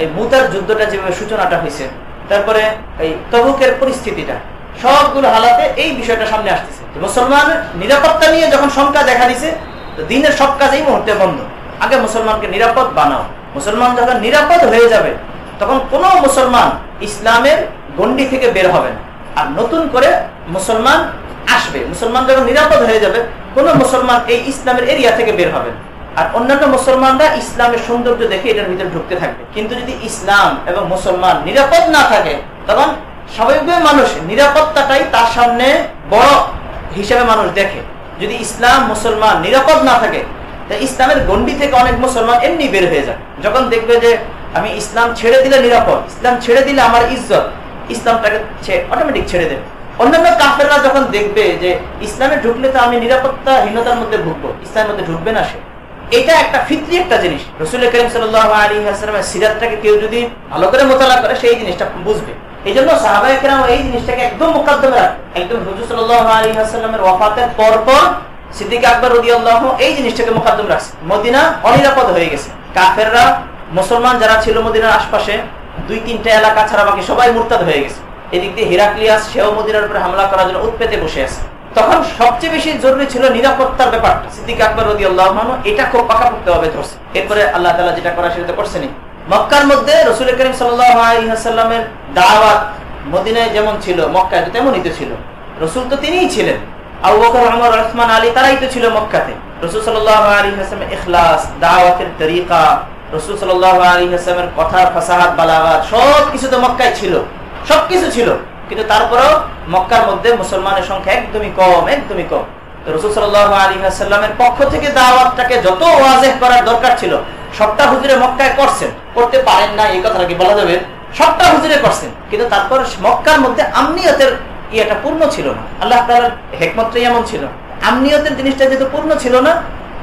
এই মুতার যুদ্ধটা যেভাবে সূচনাটা হয়েছে, তারপরে এই তবুকের পরিস্থিতিটা, সবগুলো হালাতে এই বিষয়টা সামনে আসতেছে। মুসলমান নিরাপত্তা নিয়ে যখন শঙ্কা দেখা দিছে, তো দ্বীনের সব কাজ এই মুহূর্তে বন্ধ। আগে মুসলমানকে নিরাপদ বানাও। মুসলমান যখন নিরাপদ হয়ে যাবে তখন কোন মুসলমান ইসলামের গণ্ডি থেকে বের হবে না, আর নতুন করে মুসলমান আসবে। মুসলমান যখন নিরাপদ হয়ে যাবে কোন মুসলমান এই ইসলামের এরিয়া থেকে বের হবে না, আর অন্যান্য মুসলমানরা ইসলামের সৌন্দর্য দেখে এটার ভিতরে ঢুকতে থাকবে। কিন্তু যদি ইসলাম এবং মুসলমান নিরাপদ না থাকে তখন স্বাভাবিকভাবে মানুষ নিরাপত্তাটাই তার সামনে বড় হিসেবে মানুষ দেখে। যদি ইসলাম মুসলমান নিরাপদ না থাকে, ইসলামের গণ্ডি থেকে অনেক মুসলমান এমনি বের হয়ে যায়। যখন দেখবে যে আমি ইসলাম ছেড়ে দিলে নিরাপদ, ইসলাম ছেড়ে দিলে আমার ইজ্জত, ইসলামটাকে অটোমেটিক ছেড়ে দেবে। অন্যান্য কাফেররা যখন দেখবে যে ইসলামে ঢুকলে তো আমি নিরাপত্তাহীনতার মধ্যে ঢুকবো, ইসলামের মধ্যে ঢুকবে না সে। এটা একটা ফিতরি একটা জিনিস। রাসূল কারীম সাল্লাল্লাহু আলাইহি ওয়াসাল্লামের সিরাতটাকে কেউ যদি ভালো করে মোতালা করে সেই জিনিসটা বুঝবে। এই জন্য সাহাবায়ে কেরাম এই জিনিসটাকে একদম মুকদ্দমে রাখে। একদম হুজুর সাল্লাল্লাহু আলাইহি ওয়াসাল্লামের ওয়াফাতের পর সিদ্দিক আকবর রাদিয়াল্লাহু এই জিনিসটাকে মুকদ্দম রাখছে। মদিনা অনিরাপদ হয়ে গেছে, কাফেররা মুসলমান যারা ছিল মদিনার আশপাশে 2-3টা এলাকা ছাড়া বাকি সবাই মুরতাদ হয়ে গেছে। এদিক দিয়ে হিরাক্লিয়াস সেও মদিনার উপরে হামলা করার জন্য উৎপেতে বসে আছে। তখন সবচেয়ে বেশি জরুরি ছিল নিরাপত্তার ব্যাপারটা। সিদ্দিক আকবর রাদিয়াল্লাহু আনহু এটা খুব পাকাপোক্তভাবে ধরছে। এরপরে আল্লাহ তাআলা যেটা করা সেটা করছেনই। মক্কার মধ্যে রাসূল কারীম সাল্লাল্লাহু আলাইহি ওয়াসাল্লামের দাওয়াত মদিনায় যেমন ছিল মক্কায় তেমনই তো ছিল। রাসূল তো তিনিই ছিলেন, আবু বকর, ওমর, ওসমান, আলী তারাই তো ছিল মক্কাতে। রাসূল সাল্লাল্লাহু আলাইহি ওয়াসাল্লামের ইখলাস, দাওয়াতের তরিকা, রাসূল সাল্লাল্লাহু আলাইহি ওয়াসাল্লামের কথা, ফাসাহাত, বালাগাত সবকিছু তো মক্কায় ছিল, সবকিছু ছিল। কিন্তু তারপরেও মক্কার মধ্যে মুসলমানের সংখ্যা একদমই কম। রাসূল সাল্লাল্লাহু আলাইহি ওয়াসাল্লামের পক্ষ থেকে দাওয়াতটাকে যত ওয়াজেহ করার দরকার ছিল সবটা হুজুরে মক্কায় করছেন। করতে পারেন না এই কথাটা কি বলা যাবে? সবটা হুজুরে করছেন, কিন্তু তারপর মক্কার মধ্যে আমনিয়তের ইয়েটা পূর্ণ ছিল না। আল্লাহ তাআলার হিকমতটাই এমন ছিল, আমনিয়তের জিনিসটা যেহেতু পূর্ণ ছিল না,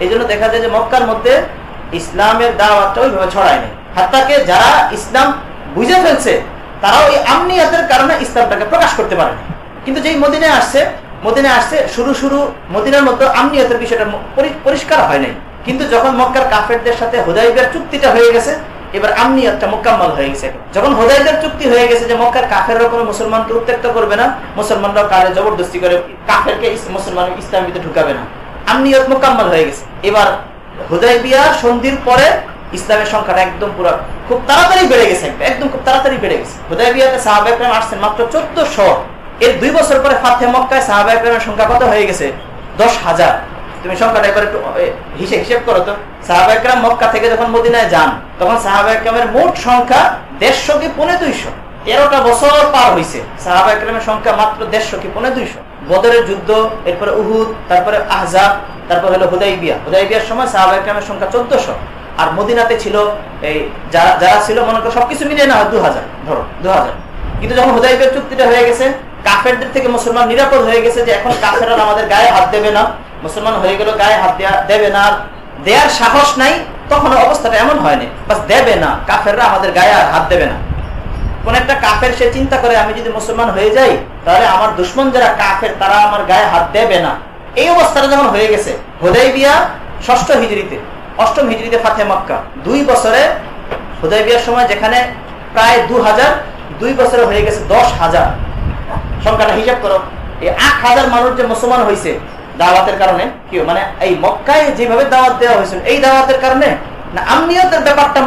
এই জন্য দেখা যায় যে মক্কার মধ্যে ইসলামের দাওয়াতটা ওইভাবে ছড়ায় নাই। হাত্তাকে যারা ইসলাম বুঝে ফেলছে তারাও এই আমনিয়তের কারণে ইসলামটাকে প্রকাশ করতে পারে না। কিন্তু যেই মদিনায় আসছে শুরু মদিনার মধ্যে আমনিয়তের বিষয়টা পরিষ্কার হয় নাই। কিন্তু যখন মক্কার কাফেরদের সাথে হুদায়বিয়ার চুক্তিটা হয়ে গেছে, এবার আমনিয়তটা মোকাম্মল হয়ে গেছে। যখন হুদায়বিয়ার চুক্তি হয়ে গেছে যে মক্কার কাফেররা কোনো মুসলমানকে উত্ত্যক্ত করবে না, মুসলমানরাও কারে জবরদস্তি করে কাফেরকে মুসলমান ইসলামের ভিতরে ঢুকাবে না, আমনিয়ত মোকাম্মল হয়ে গেছে। এবার হুদায়বিয়া সন্ধির পরে ইসলামের সংখ্যাটা একদম পুরো খুব তাড়াতাড়ি বেড়ে গেছে, একদম খুব তাড়াতাড়ি বেড়ে গেছে। হুদায়বিয়াতে সাহাবায়ে কেরাম আসছেন মাত্র 1400। এর 2 বছর পরে ফাতহে মক্কায় সাহাবায়ে কেরামের সংখ্যা কত হয়ে গেছে? 10,000। তুমি সংখ্যাটা একবার একটু হিসেব করো তো। সাহাবায়ে কেরাম মক্কা থেকে যখন মদিনায় যান তখন সাহাবায়ে কেরামের মোট সংখ্যা 150 কি 250। 13টা বছর পার হয়েছে, সাহাবায়ে কেরামের সংখ্যা মাত্র 150 কি 250। বদরের যুদ্ধ, এরপরে উহুদ, তারপরে আহজাব, তারপর হলো হুদায়বিয়া। হুদায়বিয়ার সময় সাহাবায়ে কেরামের সংখ্যা 1400। আর মদিনাতে ছিল এই যারা ছিল মনে করো সবকিছু মিলিয়ে না হয় 2000, ধরো 2000। কিন্তু যখন হুদায়বিয়ার চুক্তিটা হয়ে গেছে, কাফেরদের থেকে মুসলমান নিরাপদ হয়ে গেছে যে এখন কাফেররা আমাদের গায়ে হাত দেবে না, মুসলমান হয়ে গেল গায়ে হাত দেবে না, দেয়ার সাহস নাই, তখন অবস্থাটা এমন হয়নি বাস দেবে না, কাফেররা আমাদের গায়ে আর হাত দেবে না। কোন একটা কাফের সে চিন্তা করে আমি যদি মুসলমান হয়ে যাই তাহলে আমার দুশমন যারা কাফের তারা আমার গায়ে হাত দেবে না। এই অবস্থাটা যখন হয়ে গেছে, হুদায়বিয়া 6ষ্ঠ হিজরিতে, 8ম হিজরিতে ফাতহে মক্কা, 2 বছরে হুদায়বিয়ার সময় যেখানে প্রায় 2000, 2 বছরে হয়ে গেছে 10,000। সংখ্যাটা হিসাব করো। এই 8,000 মানুষ যে মুসলমান হয়েছে দাওয়াতের কারণে, কি মানে এই মক্কায় যেভাবে দাওয়াত দেওয়া হয়েছিল এই দাওয়াতের কারণে না আমনিয়তের ব্যাপারটা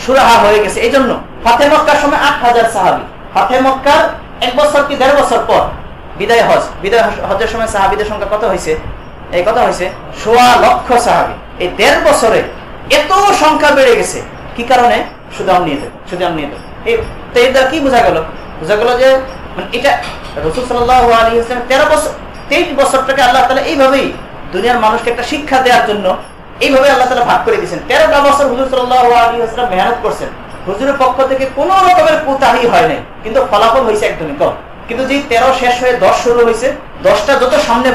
সুরাহা হয়ে গেছে। এই জন্য ফাতহে মক্কার সময় 8,000 সাহাবী, ফাতহে মক্কার 1 বছর কি 1.5 বছর পর বিদায় হজের সময় সাহাবীদের সংখ্যা কত হয়েছে? এই কথা হয়েছে 1.25 লক্ষ সাহাবী। এই 1.5 বছরে এত সংখ্যা বেড়ে গেছে, কি কারণে? শুধু আমনিয়ত। এই দ্বারা কি বোঝা গেল? বোঝা গেল যে মানে এটা রাসূল সাল্লাল্লাহু আলাইহি ওয়াসাল্লাম 23 বছরটাকে আল্লাহ তাআলা এইভাবেই দুনিয়ার মানুষকে একটা শিক্ষা দেওয়ার জন্য এইভাবে আল্লাহ তাআলা ভাগ করে দিয়েছেন। 13টা বছর হুজুর সাল্লাল্লাহু আলাইহি ওয়াসাল্লাম মেহনত করছেন, হুজুরের পক্ষ থেকে কোনো রকমের কুতাহি হয় নাই, কিন্তু ফলাফল হয়েছে একদমই কম। কিন্তু যে 13 শেষ হয়ে 10 শুরু হয়েছে, 10টা যত সামনে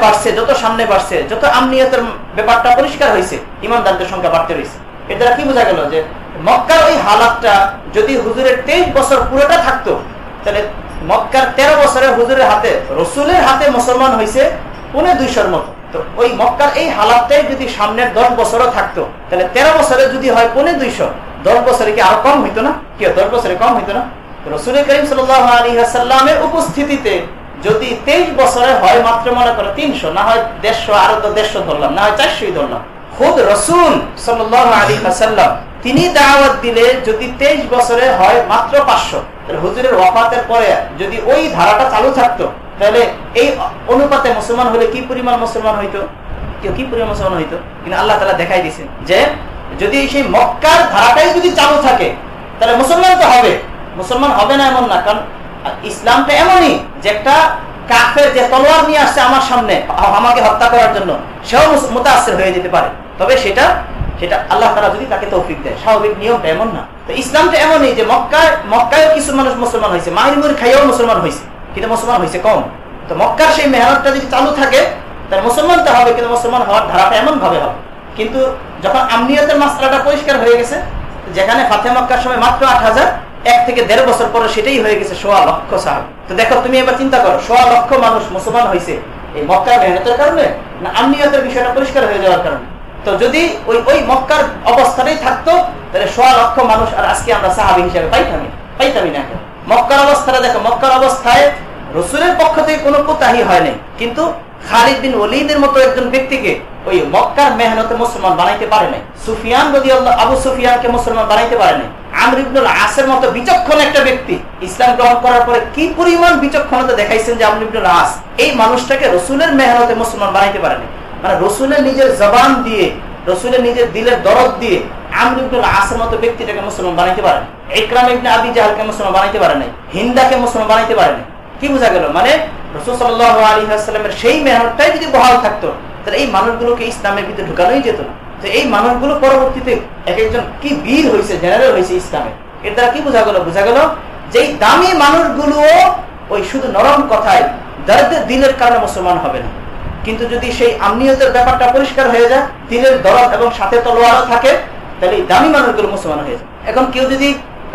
বাড়ছে, যত আমনিয়তের ব্যাপারটা পরিষ্কার হয়েছে, ঈমানদারদের সংখ্যা বাড়তে রয়েছে। এর দ্বারা কি বোঝা গেল যে মক্কার ওই হালাতটা যদি হুজুরের 23 বছর পুরোটা থাকতো তাহলে মক্কার 13 বছরে হুজুরের হাতে, রসুলের হাতে মুসলমান হয়েছে 250-র মতো। তো ওই মক্কার এই হালাতটাই যদি সামনের 10 বছরও থাকতো তাহলে 13 বছরে যদি হয় 250, 10 বছরে কি আরো কম হইতো না? কি 10 বছরে কম হইতো না? রাসূল করিম সাল্লাল্লাহু আলাইহি ওয়াসাল্লামের উপস্থিতিতে যদি 23 বছরে হয় মাত্র মনে করো 300, না হয় 150, আরো তো 150 ধরলাম, না হয় 400 ধরলাম। খুদ রাসূল সাল্লাল্লাহু আলাইহি ওয়াসাল্লাম তিনি দাওয়াত দিলে যদি 23 বছরে হয় মাত্র 500, তাহলে হুজুরের ওয়াফাতের পরে যদি ওই ধারাটা চালু থাকতো তাহলে এই অনুপাতে মুসলমান হলে কি পরিমাণ মুসলমান হইতো, কি পরিমাণ মুসলমান হইতো। কিন্তু আল্লাহ তাআলা দেখাই দিয়েছেন যে যদি সেই মক্কার ধারাটাই যদি চালু থাকে তাহলে মুসলমান তো হবে, মুসলমান হবে না এমন না। কারণ ইসলামটা এমনই যে একটা কাফের যে তলোয়ার নিয়ে আসছে আমার সামনে আমাকে হত্যা করার জন্য, সেও মুতাআসসির হয়ে যেতে পারে, তবে সেটা আল্লাহ তাআলা যদি তাকে তৌফিক দেয়। স্বাভাবিক নিয়মটা এমন না। তো ইসলামটা এমনই যে মক্কায় কিছু মানুষ মুসলমান হয়েছে, মাহিরুর খাইয়াও মুসলমান হয়েছে, কিন্তু মুসলমান হয়েছে কম। তো মক্কার সেই মেহনতটা যদি চালু থাকে তাহলে মুসলমান তো হবে, কিন্তু মুসলমান হওয়ার ধারাটা এমন ভাবে হবে। কিন্তু যখন আমনিয়তের মাসলাটা পরিষ্কার হয়ে গেছে, যেখানে ফাতহে মক্কার সময় মাত্র 8,000, 1 থেকে 1.5 বছর পরে সেটাই হয়ে গেছে 1.25 লক্ষ সাহাবী। তো দেখো তুমি এবার চিন্তা করো, 1.25 লক্ষ মানুষ মুসলমান হয়েছে এই মক্কার মেহনতের কারণে না আমনিয়তের বিষয়টা পরিষ্কার হয়ে যাওয়ার কারণে? তো যদি ওই মক্কার অবস্থাটাই থাকতো তাহলে 1.25 লক্ষ মানুষ আর আজকে আমরা সাহাবী হিসেবে পাইতামই না। মক্কার অবস্থাটা দেখো, মক্কার অবস্থায় রাসূলের পক্ষ থেকে কোনো কুতাহি হয় নাই, কিন্তু খালিদ বিন ওলীদের মতো একজন ব্যক্তিকে ওই মক্কার মেহনতে মুসলমান বানাইতে পারে নাই। সুফিয়ান রাদিয়াল্লাহু আবু সুফিয়ানকে মুসলমান বানাইতে পারে নাই। আমর ইবনুল আসের মতো বিচক্ষণ একটা ব্যক্তি ইসলাম গ্রহণ করার পরে কি পরিমাণ বিচক্ষণতা দেখাইছেন যে আমর ইবনুল আস এই মানুষটাকে রাসূলের মেহনতে মুসলমান বানাইতে পারে নাই। মানে রাসূলের নিজের জবান দিয়ে, রাসূলের নিজের দিলের দরদ দিয়ে আমর ইবনুল আসের মতো ব্যক্তিটাকে মুসলমান বানাইতে পারে নাই। ইকরাম ইবনে আবি জাহলকে মুসলমান বানাইতে পারে নাই। হিন্দাকে মুসলমান বানাইতে পারে নাই। কি বোঝা গেল? মানে রাসূল সাল্লাল্লাহু আলাইহি ওয়াসাল্লামের সেই মেহনতটাই যদি বহাল থাকতো তাহলে এই মানুষগুলোকে ইসলামের ভিতরে ঢুকানোই যেত না। তো এই মানুষগুলো পরবর্তীতে একজন কি বীর হয়েছে, জেনারেল হয়েছে ইসলামের। এর দ্বারা কি বোঝা গেল? বোঝা গেল যে এই দামি মানুষগুলো ওই শুধু নরম কথায় দর্দের দিলের কারণে মুসলমান হবে না, কিন্তু যদি সেই আমনিয়তের ব্যাপারটা পরিষ্কার হয়ে যায়, দিলের দরদ এবং সাথে তলোয়ারও থাকে, তাহলে এই দামি মানুষগুলো মুসলমান হয়ে যায়। এখন কেউ যদি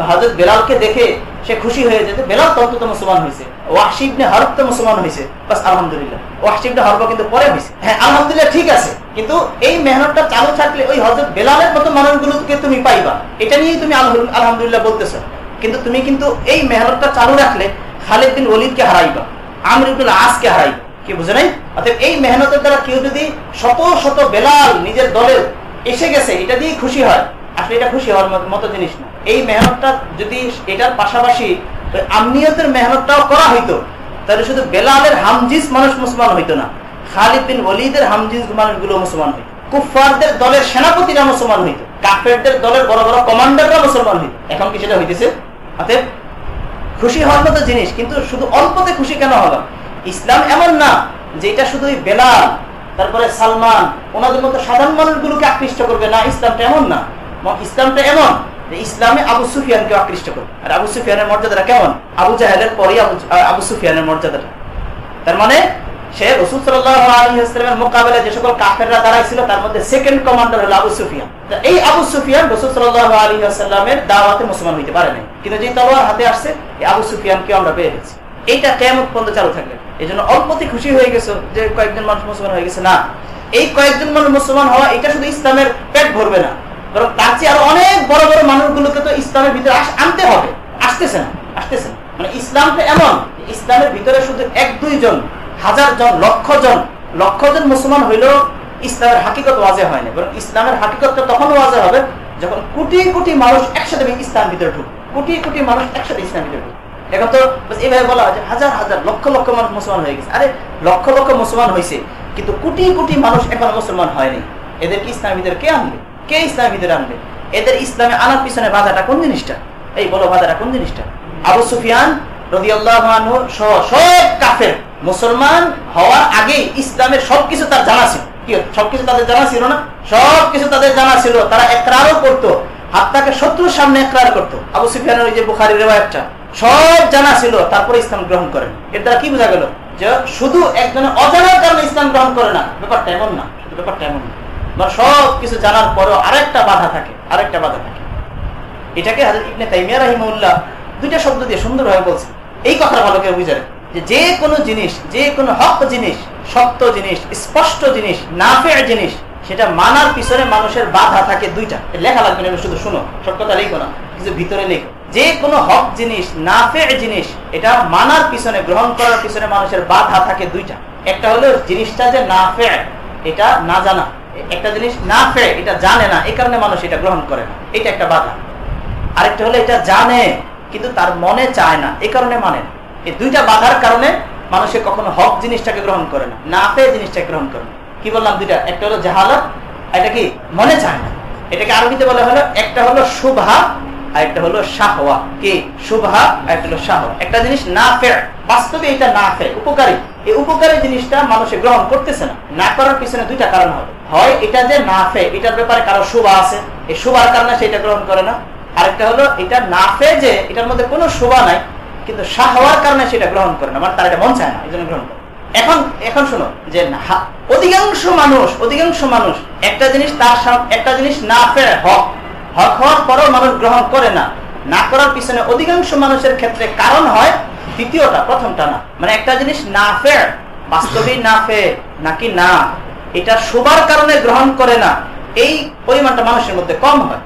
হযরত বেলালকে দেখে সে খুশি হয়ে যেত বেলাল তো অন্তত মুসলমান হয়েছে, ওয়াহশী ইবনে হারব তো মুসলমান হয়েছে, বাস আলহামদুলিল্লাহ। ওয়াহশী ইবনে হারব কিন্তু পরে হয়েছে, হ্যাঁ আলহামদুলিল্লাহ ঠিক আছে, কিন্তু এই মেহনতটা চালু থাকলে ওই হযরত বেলালের মতো মানুষগুলোকে তুমি পাইবা, এটা নিয়েই তুমি আলহামদুলিল্লাহ বলতেছো। কিন্তু তুমি কিন্তু এই মেহনতটা চালু রাখলে খালিদ বিন ওলীদকে হারাইবা, আমর ইবনুল আসকে হারাইবা, কি বুঝে নাই? অতএব এই মেহনতের দ্বারা কেউ যদি শত শত বেলাল নিজের দলে এসে গেছে এটা দিয়ে খুশি হয়, আসলে এটা খুশি হওয়ার মতো জিনিস না। এই মেহনতটা যদি এটার পাশাপাশি আমনিয়তের মেহনতটাও করা হইতো, তাহলে শুধু বেলালের হামজিস মানুষ মুসলমান হইতো না, খালিদ বিন ওলীদের হামজিস মানুষগুলো মুসলমান হইতো, কুফফারদের দলের সেনাপতিরা মুসলমান হইতো, কাফেরদের দলের বড় বড় কমান্ডাররা মুসলমান হইতো। এখন কি সেটা হইতেছে? অতএব খুশি হওয়ার মতো জিনিস, কিন্তু শুধু অল্পতে খুশি কেন হলো? ইসলাম এমন না যে এটা শুধু বেলাল তারপরে সালমান ওনাদের মতো সাধারণ মানুষগুলোকে আকৃষ্ট করবে না, ইসলামটা এমন না। ইসলামটা এমন যে ইসলামে আবু সুফিয়ানকে আকৃষ্ট করবে। আর আবু সুফিয়ানের মর্যাদাটা কেমন? আবু জাহেলের পরে আবু সুফিয়ানের মর্যাদাটা। তার মানে সে রাসূল সাল্লাল্লাহু আলাইহি ওয়াসাল্লামের মোকাবেলায় যে সকল কাফেররা দাঁড়াইছিল তার মধ্যে সেকেন্ড কমান্ডার হলো আবু সুফিয়ান। এই আবু সুফিয়ান রাসূল সাল্লাল্লাহু আলাইহি ওয়াসাল্লামের দাওয়াতে মুসলমান হইতে পারে নাই, কিন্তু যে তলোয়ার হাতে আসছে এই আবু সুফিয়ানকে আমরা পেয়ে গেছি। এইটা কিয়ামত পর্যন্ত চালু থাকবে। এজন্য অল্পতে খুশি হয়ে গেছো যে কয়েকজন মানুষ মুসলমান হয়ে গেছে, না, এই কয়েকজন মানুষ মুসলমান হওয়া এটা শুধু ইসলামের পেট ভরবে না, বরং তার চেয়ে আরো অনেক বড় বড় মানুষগুলোকে তো ইসলামের ভিতরে আনতে হবে। আসতেছে না। মানে ইসলামটা এমন, ইসলামের ভিতরে শুধু 1-2 জন, 1000 জন, লক্ষ জন মুসলমান হইলেও ইসলামের হাকিকত ওয়াজে হয় না, বরং ইসলামের হাকিকতটা তখন ওয়াজে হবে যখন কোটি কোটি মানুষ একসাথে ইসলামের ভিতরে ঢুকবে, কোটি মানুষ একসাথে ইসলামের ভিতরে ঢুকবে। এখন তো এইভাবে বলা হয় যে হাজার লক্ষ মানুষ মুসলমান হয়ে গেছে। আরে লক্ষ মুসলমান হয়েছে, কিন্তু কোটি মানুষ এখন মুসলমান হয়নি। এদেরকে ইসলামের ভিতরে কে আনবে? কে ইসলামের ভিতরে আনবে? এদের ইসলামে আনার পিছনে বাধাটা কোন জিনিসটা? এই বলো, বাধাটা কোন জিনিসটা? আবু সুফিয়ান রাদিয়াল্লাহু আনহু সব কাফের মুসলমান হওয়ার আগেই ইসলামের সবকিছু তার জানা ছিল। কি সবকিছু তাদের জানা ছিল না? সবকিছু তাদের জানা ছিল। তারা ইকরারও করতো, হাত্তাকে শত্রুর সামনে ইকরার করতো। আবু সুফিয়ানের ওই যে বুখারীর রিওয়ায়াতটা সব জানা ছিল, তারপরে ইসলাম গ্রহণ করেন। এর দ্বারা কি বোঝা গেল? যে শুধু একজনের অজানার কারণে ইসলাম গ্রহণ করে না, ব্যাপারটা এমন না। ব্যাপারটা এমন না, সব কিছু জানার পরেও আরেকটা বাধা থাকে। এটাকে হযরত ইবনে তাইমিয়া রাহিমাহুল্লাহ 2টা শব্দ দিয়ে সুন্দরভাবে বলছেন। এই কথা ভালো করে বুঝার যে কোনো জিনিস, যে কোনো হক জিনিস, সত্য জিনিস, স্পষ্ট জিনিস, নাফে জিনিস, সেটা মানার পিছনে মানুষের বাধা থাকে 2টা। লেখা লাগবে না, শুধু শুনো, সব কথা লিখো না, কিছু ভিতরে লেখো। যে কোনো হক জিনিস, নাফে জিনিস, এটা মানার পিছনে, গ্রহণ করার পিছনে মানুষের বাধা থাকে 2টা। একটা হলো জিনিসটা যে নাফে, এটা না জানা। একটা জিনিস নাফে, এটা জানে না, এই কারণে মানুষ এটা গ্রহণ করে না, এটা একটা বাধা। আরেকটা হলো এটা জানে কিন্তু তার মনে চায় না, এই কারণে মানে না। এই 2টা বাধার কারণে মানুষে কখনো হক জিনিসটাকে গ্রহণ করে না, নাফে জিনিসটাকে গ্রহণ করে না। কি বললাম? 2টা। একটা হলো জাহালাত, এটা কি মনে চায় না। এটাকে আরবিতে বলা হলো, একটা হলো শুবহা আর একটা হলো শাহওয়া। কি শুবহা আর একটা হলো শাহওয়া। একটা জিনিস নাফে, বাস্তবে এটা নাফে, উপকারী, এই উপকারী জিনিসটা মানুষে গ্রহণ করতেছে না। না করার পিছনে 2টা কারণ হবে। হয় এটা যে নাফে, এটার ব্যাপারে কারো শুভা আছে, এই শুভার কারণে সেটা গ্রহণ করে না। আরেকটা হলো এটা নাফে, যে এটার মধ্যে কোনো শুভা নাই, কিন্তু শাহওয়ার কারণে সেটা গ্রহণ করে না, মানে তার এটা মন চায় না, এই জন্য গ্রহণ করে। এখন শোনো যে অধিকাংশ মানুষ একটা জিনিস, তার একটা জিনিস নাফে, হক হওয়ার পরেও মানুষ গ্রহণ করে না। না করার পিছনে অধিকাংশ মানুষের ক্ষেত্রে কারণ হয় দ্বিতীয়টা, প্রথমটা না। মানে একটা জিনিস নাফে, বাস্তবিক নাফে নাকি না, এটা শোবার কারণে গ্রহণ করে না, এই পরিমাণটা মানুষের মধ্যে কম হয়।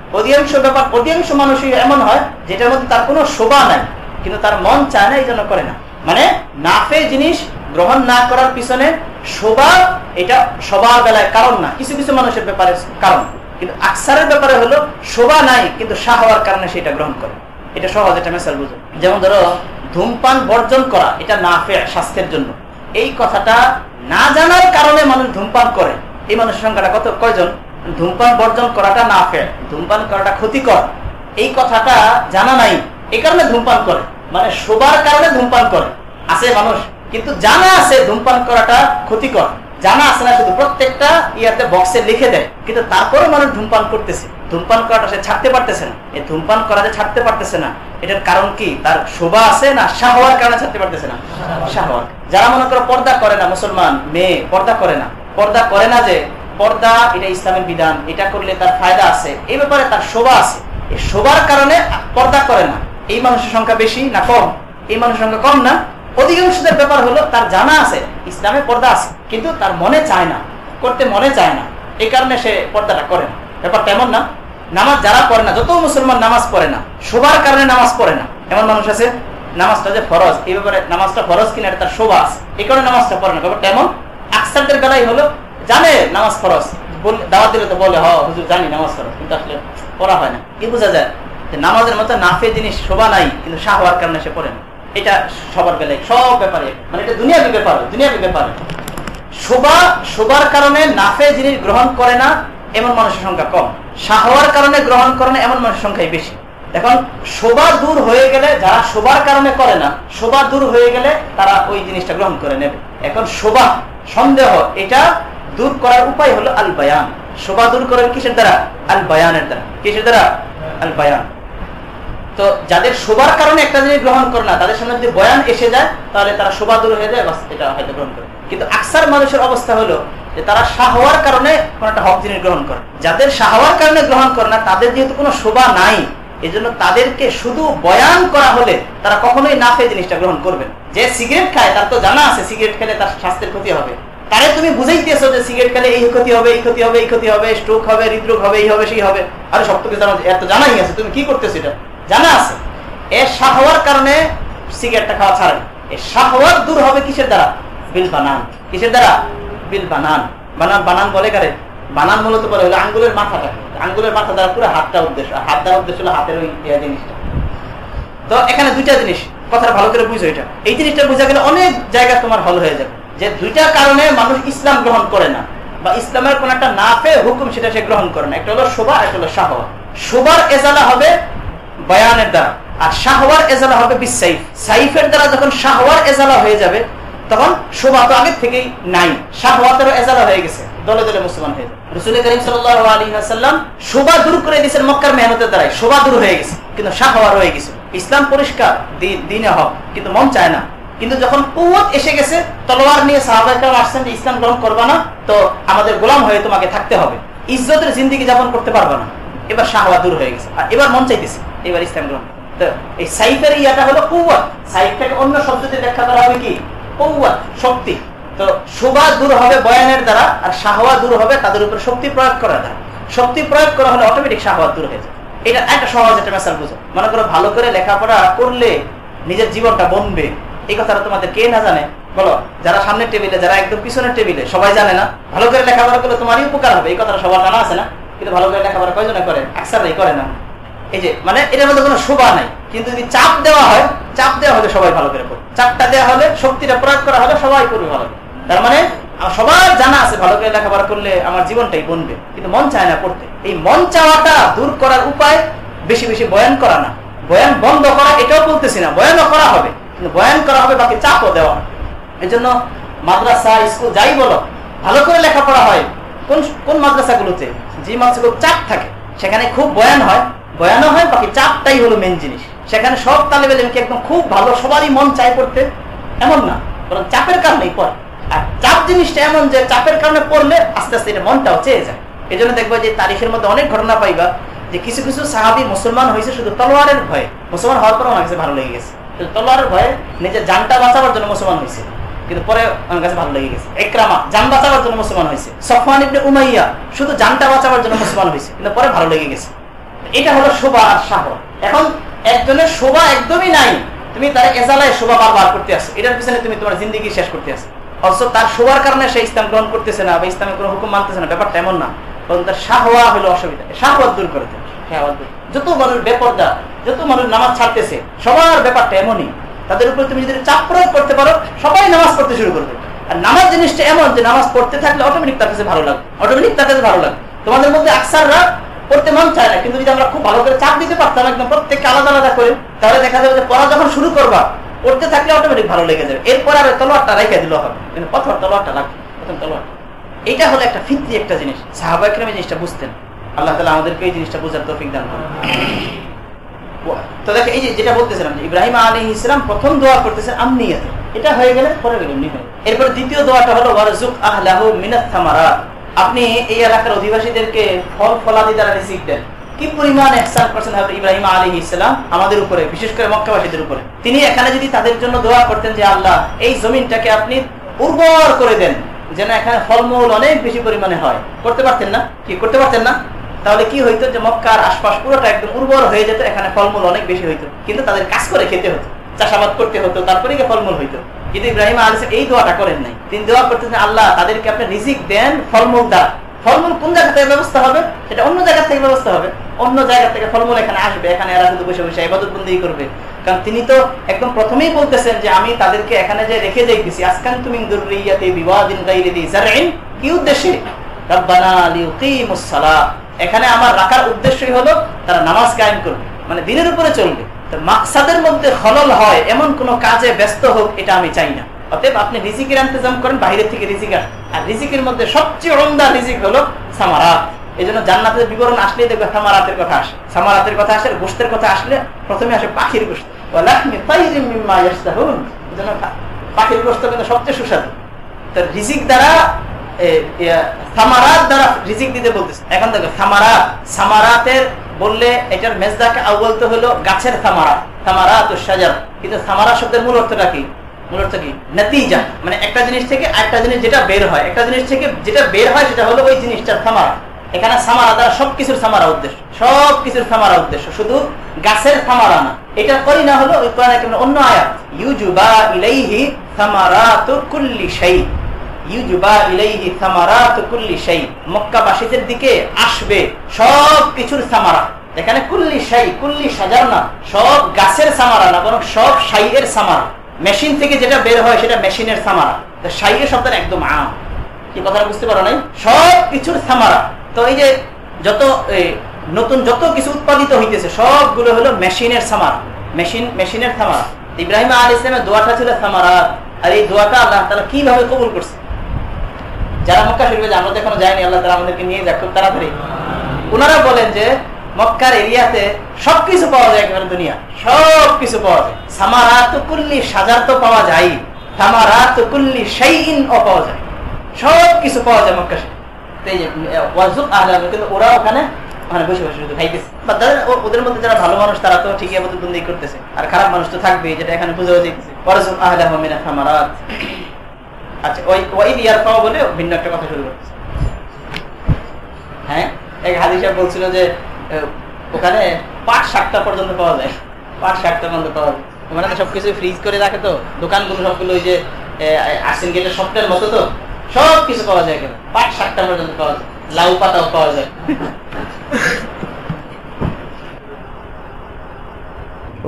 অধিকাংশ মানুষই এমন হয় যেটার মধ্যে তার কোনো শোভা নাই, কিন্তু তার মন চায় না, এই জন্য করে না। মানে নাফে জিনিস গ্রহণ না করার পিছনে শোভা, এটা সবার বেলায় কারণ না, কিছু কিছু মানুষের ব্যাপারে কারণ। কিন্তু আকসারের ব্যাপারে হলো শোভা নাই কিন্তু শাহওয়ার কারণে সেটা গ্রহণ করে। এটা সহজ একটা মেসাল বুঝো। যেমন ধরো ধূমপান বর্জন করা, এটা নাফে, স্বাস্থ্যের জন্য। এই কথাটা না জানার কারণে মানুষ ধূমপান করে। এই মানুষের সংখ্যাটা কয়জন? ধূমপান বর্জন করাটা নাফে, ধূমপান করাটা ক্ষতিকর, এই কথাটা জানা নাই, এই কারণে ধূমপান করে। মানে শোবার কারণে ধূমপান করে আছে মানুষ, কিন্তু জানা আছে ধূমপান করাটা ক্ষতিকর, জানা আছে না, শুধু প্রত্যেকটা ইয়াতে বক্সে লিখে দেয়, কিন্তু তারপরে মানুষ ধূমপান করতেছে। ধূমপান করাটা সে ছাড়তে পারতেছে না। এই ধূমপান করা যে ছাড়তে পারতেছে না, এটার কারণ কি? তার শোভা আছে না শাহওয়ার কারণে ছাড়তে পারতেছে না? শাহওয়ার। যারা মনে করো পর্দা করে না, মুসলমান মেয়ে পর্দা করে না, যে পর্দা এটা ইসলামের বিধান, এটা করলে তার ফায়দা আছে, এই ব্যাপারে তার শোভা আছে, এই শোভার কারণে পর্দা করে না, এই মানুষের সংখ্যা বেশি না কম? এই মানুষের সংখ্যা কম না? অধিকাংশদের ব্যাপার হলো তার জানা আছে ইসলামে পর্দা আছে, কিন্তু তার মনে চায় না, করতে মনে চায় না, এই কারণে সে পর্দাটা করে না। ব্যাপারটা এমন না। নামাজ যারা পড়ে না, যত মুসলমান নামাজ পড়ে না, শোভার কারণে নামাজ পড়ে না, এমন মানুষ আছে। নামাজটা যে ফরজ, এই ব্যাপারে নামাজটা ফরজ কিনা তার শোভা আছে, এই কারণে নামাজটা পড়ে না। ব্যাপারটা এমন। আকসারদের বেলায় হলো জানে নামাজ ফরজ, দাওয়াত দিলে তো বলে হুজুর জানি নামাজ ফরজ, কিন্তু আসলে পড়া হয় না। কি বোঝা যায়? নামাজের মতো নাফে জিনিস শোভা নাই, কিন্তু শাহওয়ার কারণে সে পড়ে না। এটা সবার বেলায়, সব ব্যাপারে, মানে এটা দুনিয়াবি ব্যাপার, দুনিয়াবি ব্যাপার। শোভার কারণে নাফে জিনিস গ্রহণ করে না এমন মানুষের সংখ্যা কম, শাহওয়ার কারণে গ্রহণ করে না এমন মানুষের সংখ্যাই বেশি। এখন শোভা দূর হয়ে গেলে, যারা শোভার কারণে করে না, শোভা দূর হয়ে গেলে তারা ওই জিনিসটা গ্রহণ করে নেবে। এখন শোভা, সন্দেহ, এটা দূর করার উপায় হলো আল বায়ান। শোভা দূর করেন কিসের দ্বারা? আল বায়ানের দ্বারা। কিসের দ্বারা? আল বায়ান। তো যাদের শোভার কারণে একটা জিনিস গ্রহণ করে না, তাদের সামনে যদি বয়ান এসে যায় তাহলে তারা শোভা দূর হয়ে যায়, বাস এটা হয়তো গ্রহণ করে। কিন্তু আকসার মানুষের অবস্থা হলো যে তারা শাহওয়ার কারণে কোন একটা হক জিনিস গ্রহণ করে। যাদের শাহওয়ার কারণে গ্রহণ করে না, তাদের যেহেতু কোনো শোভা নাই, এই জন্য তাদেরকে শুধু বয়ান করা হলে তারা কখনোই নাফে জিনিসটা গ্রহণ করবেন। যে সিগারেট খায় তার তো জানা আছে সিগারেট খেলে তার স্বাস্থ্যের ক্ষতি হবে, তারে তুমি বুঝাইতেছো যে সিগারেট খেলে এই ক্ষতি হবে, এই ক্ষতি হবে, এই ক্ষতি হবে, স্ট্রোক হবে, হৃদরোগ হবে, এই হবে, সেই হবে। আরে সব কিছু এত জানাই আছে, তুমি কি করতেছো? এটা জানা আছে। এর শাহওয়ার কারণে সিগারেটটা খাওয়া ছাড়ে না। এর শাহওয়াত দূর হবে কিসের দ্বারা? বিল বানান। কিসের দ্বারা? বিল বানান। বানান বলে কারে? বানান মূলত বলে হলো আঙ্গুলের মাথাটা। আঙ্গুলের মাথা দ্বারা পুরো হাতটা উদ্দেশ্য, হাত দ্বারা উদ্দেশ্য হলো হাতের ওই জিনিসটা। তো এখানে দুইটা জিনিস, কথাটা ভালো করে বুঝো। এটা এই জিনিসটা বুঝা গেলে অনেক জায়গা তোমার হল হয়ে যাবে, যে দুইটা কারণে মানুষ ইসলাম গ্রহণ করে না, বা ইসলামের কোন একটা নাফে হুকুম সেটা সে গ্রহণ করে না। একটা হলো শোভা, একটা হলো শাহওয়া। শোভার এজালা হবে বয়ানের দ্বারা, আর শাহওয়ার এজালা হবে বিসাইফ। সাইফের দ্বারা যখন শাহওয়ার এজালা হয়ে যাবে, তখন শোভা তো আগের থেকেই নাই, শাহওয়াতেরও এজালা হয়ে গেছে, দলে দলে মুসলমান হয়ে যাবে। রাসূল করিম সাল্লাল্লাহু আলাইহি ওয়াসাল্লাম শোভা দূর করে দিয়েছেন মক্কার মেহনতের দ্বারাই, শোভা দূর হয়ে গেছে, কিন্তু শাহওয়া রয়ে গেছে। ইসলাম পরিষ্কার, দ্বীনে হক, কিন্তু মন চায় না। কিন্তু যখন কুওয়াত এসে গেছে, তলোয়ার নিয়ে সাহাবায়ে কেরাম আসছেন যে ইসলাম গ্রহণ করবা না তো আমাদের গোলাম হয়ে তোমাকে থাকতে হবে, ইজ্জতের জিন্দেগি যাপন করতে পারবা না। এবার শাহওয়া দূর হয়ে গেছে, আর এবার মন চাইতেছে এবার ইসলাম গ্রহণ। তো এই সাইফের ইয়াটা হলো কুওয়াত। সাইফটাকে অন্য শব্দ দিয়ে ব্যাখ্যা করা হবে কি? কুওয়াত, শক্তি। তো শোভা দূর হবে বয়ানের দ্বারা, আর শাহওয়া দূর হবে তাদের উপর শক্তি প্রয়োগ করার দ্বারা। শক্তি প্রয়োগ করা হলে অটোমেটিক শাহওয়াত দূর হয়ে যায়। এটা একটা সহজ একটা মেসাল বুঝো। মনে করো ভালো করে লেখাপড়া করলে নিজের জীবনটা বনবে, এই কথাটা তোমাদের কে না জানে? বলো, যারা সামনের টেবিলে, যারা একদম পিছনের টেবিলে, সবাই জানে না? ভালো করে লেখাপড়া করলে তোমারই উপকার হবে, এই কথাটা সবার জানা আছে না? কিন্তু ভালো করে লেখাপড়া কয়জনে করে? আকসাররাই করে না। এই যে মানে এটার মধ্যে কোনো শোভা নাই, কিন্তু যদি চাপ দেওয়া হয়, চাপ দেওয়া হলে সবাই ভালো করে পড়বে। চাপটা দেওয়া হলে, শক্তিটা প্রয়োগ করা হলে সবাই করবে ভালো। তার মানে সবার জানা আছে ভালো করে লেখাপড়া করলে আমার জীবনটাই বনবে, কিন্তু মন চায় না পড়তে। এই মন চাওয়াটা দূর করার উপায় বেশি বেশি বয়ান করা না। বয়ান বন্ধ করা এটাও বলতেছি না, বয়ানও করা হবে, কিন্তু বয়ান করা হবে, বাকি চাপও দেওয়া। এই জন্য মাদ্রাসা, স্কুল যাই বলো, ভালো করে লেখাপড়া হয় কোন কোন মাদ্রাসাগুলোতে? যে মাদ্রাসাগুলো চাপ থাকে সেখানে খুব বয়ান হয়, বয়ানও হয়, বাকি চাপটাই হলো মেন জিনিস। সেখানে সব তালেবে ইলমকে একদম খুব ভালো, সবারই মন চায় পড়তে, এমন না, বরং চাপের কারণেই পড়ে। আর চাপ জিনিসটা এমন যে চাপের কারণে পড়লে আস্তে আস্তে এটা মনটাও চেয়ে যায়। এই জন্য দেখবো যে তারিখের মধ্যে অনেক ঘটনা পাইবা যে কিছু কিছু সাহাবী মুসলমান হয়েছে শুধু তলোয়ারের ভয়ে। মুসলমান হওয়ার পর আমার কাছে ভালো লেগে গেছে, তলোয়ারের ভয়ে নিজের জানটা বাঁচাবার জন্য মুসলমান হয়েছে, কিন্তু পরে আমার কাছে ভালো লেগে গেছে। ইকরামা জান বাঁচাবার জন্য মুসলমান হয়েছে, সফওয়ান ইবনে উমাইয়া শুধু জানটা বাঁচাবার জন্য মুসলমান হয়েছে, কিন্তু পরে ভালো লেগে গেছে। এটা হলো শোভা আর শাহওয়াত। এখন একজনের শোভা একদমই নাই, তুমি তার এজালায় শোভা বারবার করতে আসো, এটার পিছনে তুমি তোমার জিন্দগি শেষ করতে আসো। অথচ তার শোভার কারণে সে ইসলাম গ্রহণ করতেছে না বা ইসলামের কোনো হুকুম মানতেছে না, ব্যাপারটা এমন না, বরং তার শাহওয়া হলো অসুবিধা। শাহওয়াত দূর করতে, শাহওয়াত দূর। যত মানুষ বেপরদা, যত মানুষ নামাজ ছাড়তেছে, সবার ব্যাপারটা এমনই। তাদের উপর তুমি যদি চাপ প্রয়োগ করতে পারো, সবাই নামাজ পড়তে শুরু করবে। আর নামাজ জিনিসটা এমন যে নামাজ পড়তে থাকলে অটোমেটিক তার কাছে ভালো লাগবে, অটোমেটিক তার কাছে ভালো লাগবে। তোমাদের মধ্যে আকসাররা পড়তে মন চায় না, কিন্তু যদি আমরা খুব ভালো করে চাপ দিতে পারতাম একদম প্রত্যেককে আলাদা আলাদা করে, তাহলে দেখা যাবে যে পড়া যখন শুরু করবা, পড়তে থাকলে অটোমেটিক ভালো লেগে যাবে। এরপর আর তলোয়ারটা রেখে দিলেও হবে, কিন্তু প্রথম তলোয়ারটা লাগবে, প্রথম তলোয়ার। এইটা হলো একটা ফিতরি একটা জিনিস। সাহাবায়ে কেরাম এই জিনিসটা বুঝতেন। আল্লাহ তাআলা আমাদেরকে এই জিনিসটা বোঝার তৌফিক দান করুন। তো দেখো এই যে যেটা বলতেছিলাম যে ইব্রাহিম আলাইহিস সালাম প্রথম দোয়া করতেছেন আমনিয়াতে, এটা হয়ে গেলে পরে গেল এমনি হয়। এরপর দ্বিতীয় দোয়াটা হলো ওয়ারযুক আহলাহু মিনাস সামারাত, আপনি এই এলাকার অধিবাসীদেরকে ফল ফলাদি দ্বারা রিজিক দেন। কি পরিমাণ ইহসান করেছেন হযরত ইব্রাহিম আলাইহিস সালাম আমাদের উপরে, বিশেষ করে মক্কাবাসীদের উপরে। তিনি এখানে যদি তাদের জন্য দোয়া করতেন যে আল্লাহ এই জমিনটাকে আপনি উর্বর করে দেন যেন এখানে ফলমূল অনেক বেশি পরিমাণে হয়, করতে পারতেন না? কি করতে পারতেন না? তাহলে কি হইতো যে মক্কার আশপাশ পুরোটা একদম উর্বর হয়ে যেত, এখানে ফলমূল অনেক বেশি হইতো। কিন্তু তাদের কাজ করে খেতে হতো, চাষাবাদ করতে হতো, তারপরে গিয়ে ফলমূল হইতো। কিন্তু ইব্রাহিম আলাইহিস এই দোয়াটা করেন নাই। তিনি দোয়া করতেছেন আল্লাহ তাদেরকে আপনি রিজিক দেন ফলমূল দ্বারা। ফলমূল কোন জায়গা থেকে ব্যবস্থা হবে? সেটা অন্য জায়গা থেকে ব্যবস্থা হবে, অন্য জায়গা থেকে ফলমূল এখানে আসবে, এখানে এরা শুধু বসে বসে ইবাদত বন্দেগী করবে। কারণ তিনি তো একদম প্রথমেই বলতেছেন যে আমি তাদেরকে এখানে যে রেখে যাইতেছি, আসকানতু মিন যুররিয়াতি বিওয়াদিন গায়রি যি জারইন, কি উদ্দেশ্যে? রব্বানা লিয়ুকিমুস সালাহ, এখানে আমার রাখার উদ্দেশ্যই হলো তারা নামাজ কায়েম করবে, মানে দিনের উপরে চলবে। তো মাকসাদের মধ্যে খলল হয় এমন কোন কাজে ব্যস্ত হোক, এটা আমি চাই না। অতএব আপনি রিজিকের ইন্তজাম করেন, বাইরে থেকে রিজিক আসে। আর রিজিকের মধ্যে সবচেয়ে উমদা রিজিক হলো সামারাত। এই জন্য জান্নাতের বিবরণ আসলে দেখবে সামারাতের কথা আসে, সামারাতের কথা আসে। গোশতের কথা আসলে প্রথমে আসে পাখির গোশত, ওয়ালাহমি তাইরিম মিম্মা ইয়াশতাহুন। এজন্য পাখির গোশত কিন্তু সবচেয়ে সুস্বাদু। তো রিজিক দ্বারা সামারাত দ্বারা রিজিক দিতে বলতেছে। এখন দেখো সামারাত, সামারাতের বললে এটার মেজদাকে আউয়াল তো হলো গাছের সামারা, সামারাতুশ শাজার। কিন্তু সামারা শব্দের মূল অর্থটা কি? মূল অর্থ কি? নতিজা, মানে একটা জিনিস থেকে আরেকটা জিনিস যেটা বের হয়, একটা জিনিস থেকে যেটা বের হয় সেটা হলো ওই জিনিসটার সামারা। এখানে সামারা দ্বারা সবকিছুর সামারা উদ্দেশ্য, সবকিছুর সামারা উদ্দেশ্য, শুধু গাছের সামারা না। এটা করি না হলো ওই কোরআনে অন্য আয়াত, ইউজুবা ইলাইহি সামারাতু কুল্লি শাই, ইউজুবা ইলাইহি সামারাতু কুল্লি শাই, মক্কাবাসীদের দিকে আসবে সব কিছুর সামারা। এখানে কুল্লি শাই, কুল্লি শাজার না, সব গাছের সামারা না, বরং সব শাইয়ের সামারা। মেশিন থেকে যেটা বের হয় সেটা মেশিনের সামারা। তো শাইয়ের শব্দটা একদম আম, কি কথাটা বুঝতে পারো নাই? সব কিছুর সামারা। তো এই যে যত নতুন যত কিছু উৎপাদিত হইতেছে সবগুলো হলো মেশিনের সামারা, মেশিনের সামারা। ইব্রাহিম আলাইহিস সালামের দোয়াটা ছিল সামারাত। আর এই দোয়াটা আল্লাহ তাআলা কিভাবে কবুল করছে? যারা মক্কা শরীফে আমরা তো এখনো যাইনি, আল্লাহ তাআলা আমাদেরকে নিয়ে যাক খুব তাড়াতাড়ি। ওনারা বলেন যে মক্কার এরিয়াতে সবকিছু পাওয়া যায়, একেবারে দুনিয়া সবকিছু পাওয়া যায়। সামারাতু কুল্লি শাজার তো পাওয়া যায়, সামারাতু কুল্লি শাইইন ও পাওয়া যায়, সবকিছু পাওয়া যায় মক্কা শরীফে। এই যে ওয়াজুক আহলা, কিন্তু ওরা ওখানে বসে বসে শুধু খাইতেছে। ওদের মধ্যে যারা ভালো মানুষ তারা তো ঠিকই ইবাদত বন্দেগী করতেছে, আর খারাপ মানুষ তো থাকবেই, যেটা এখানে বুঝাও যাইতেছে। ওয়াজুক আহলাহু মিনাস সামারাত। আচ্ছা, ওই ইয়ার পাওয়া বলে ভিন্ন একটা কথা শুরু করতেছে। হ্যাঁ, এক হাদিস সাহেব বলছিল যে ওখানে পাট শাকটা পর্যন্ত পাওয়া যায়, পাট শাকটা পর্যন্ত পাওয়া যায়। ওখানে তো সবকিছু ফ্রিজ করে রাখে, তো দোকানগুলো সবগুলো ওই যে আর্সেন গেটের সফটওয়্যার মতো, তো সবকিছু পাওয়া যায়, কেন পাট শাকটা পর্যন্ত পাওয়া যায়, লাউ পাতাও পাওয়া যায়।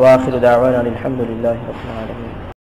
وآخر دعوانا الحمد لله رب العالمين.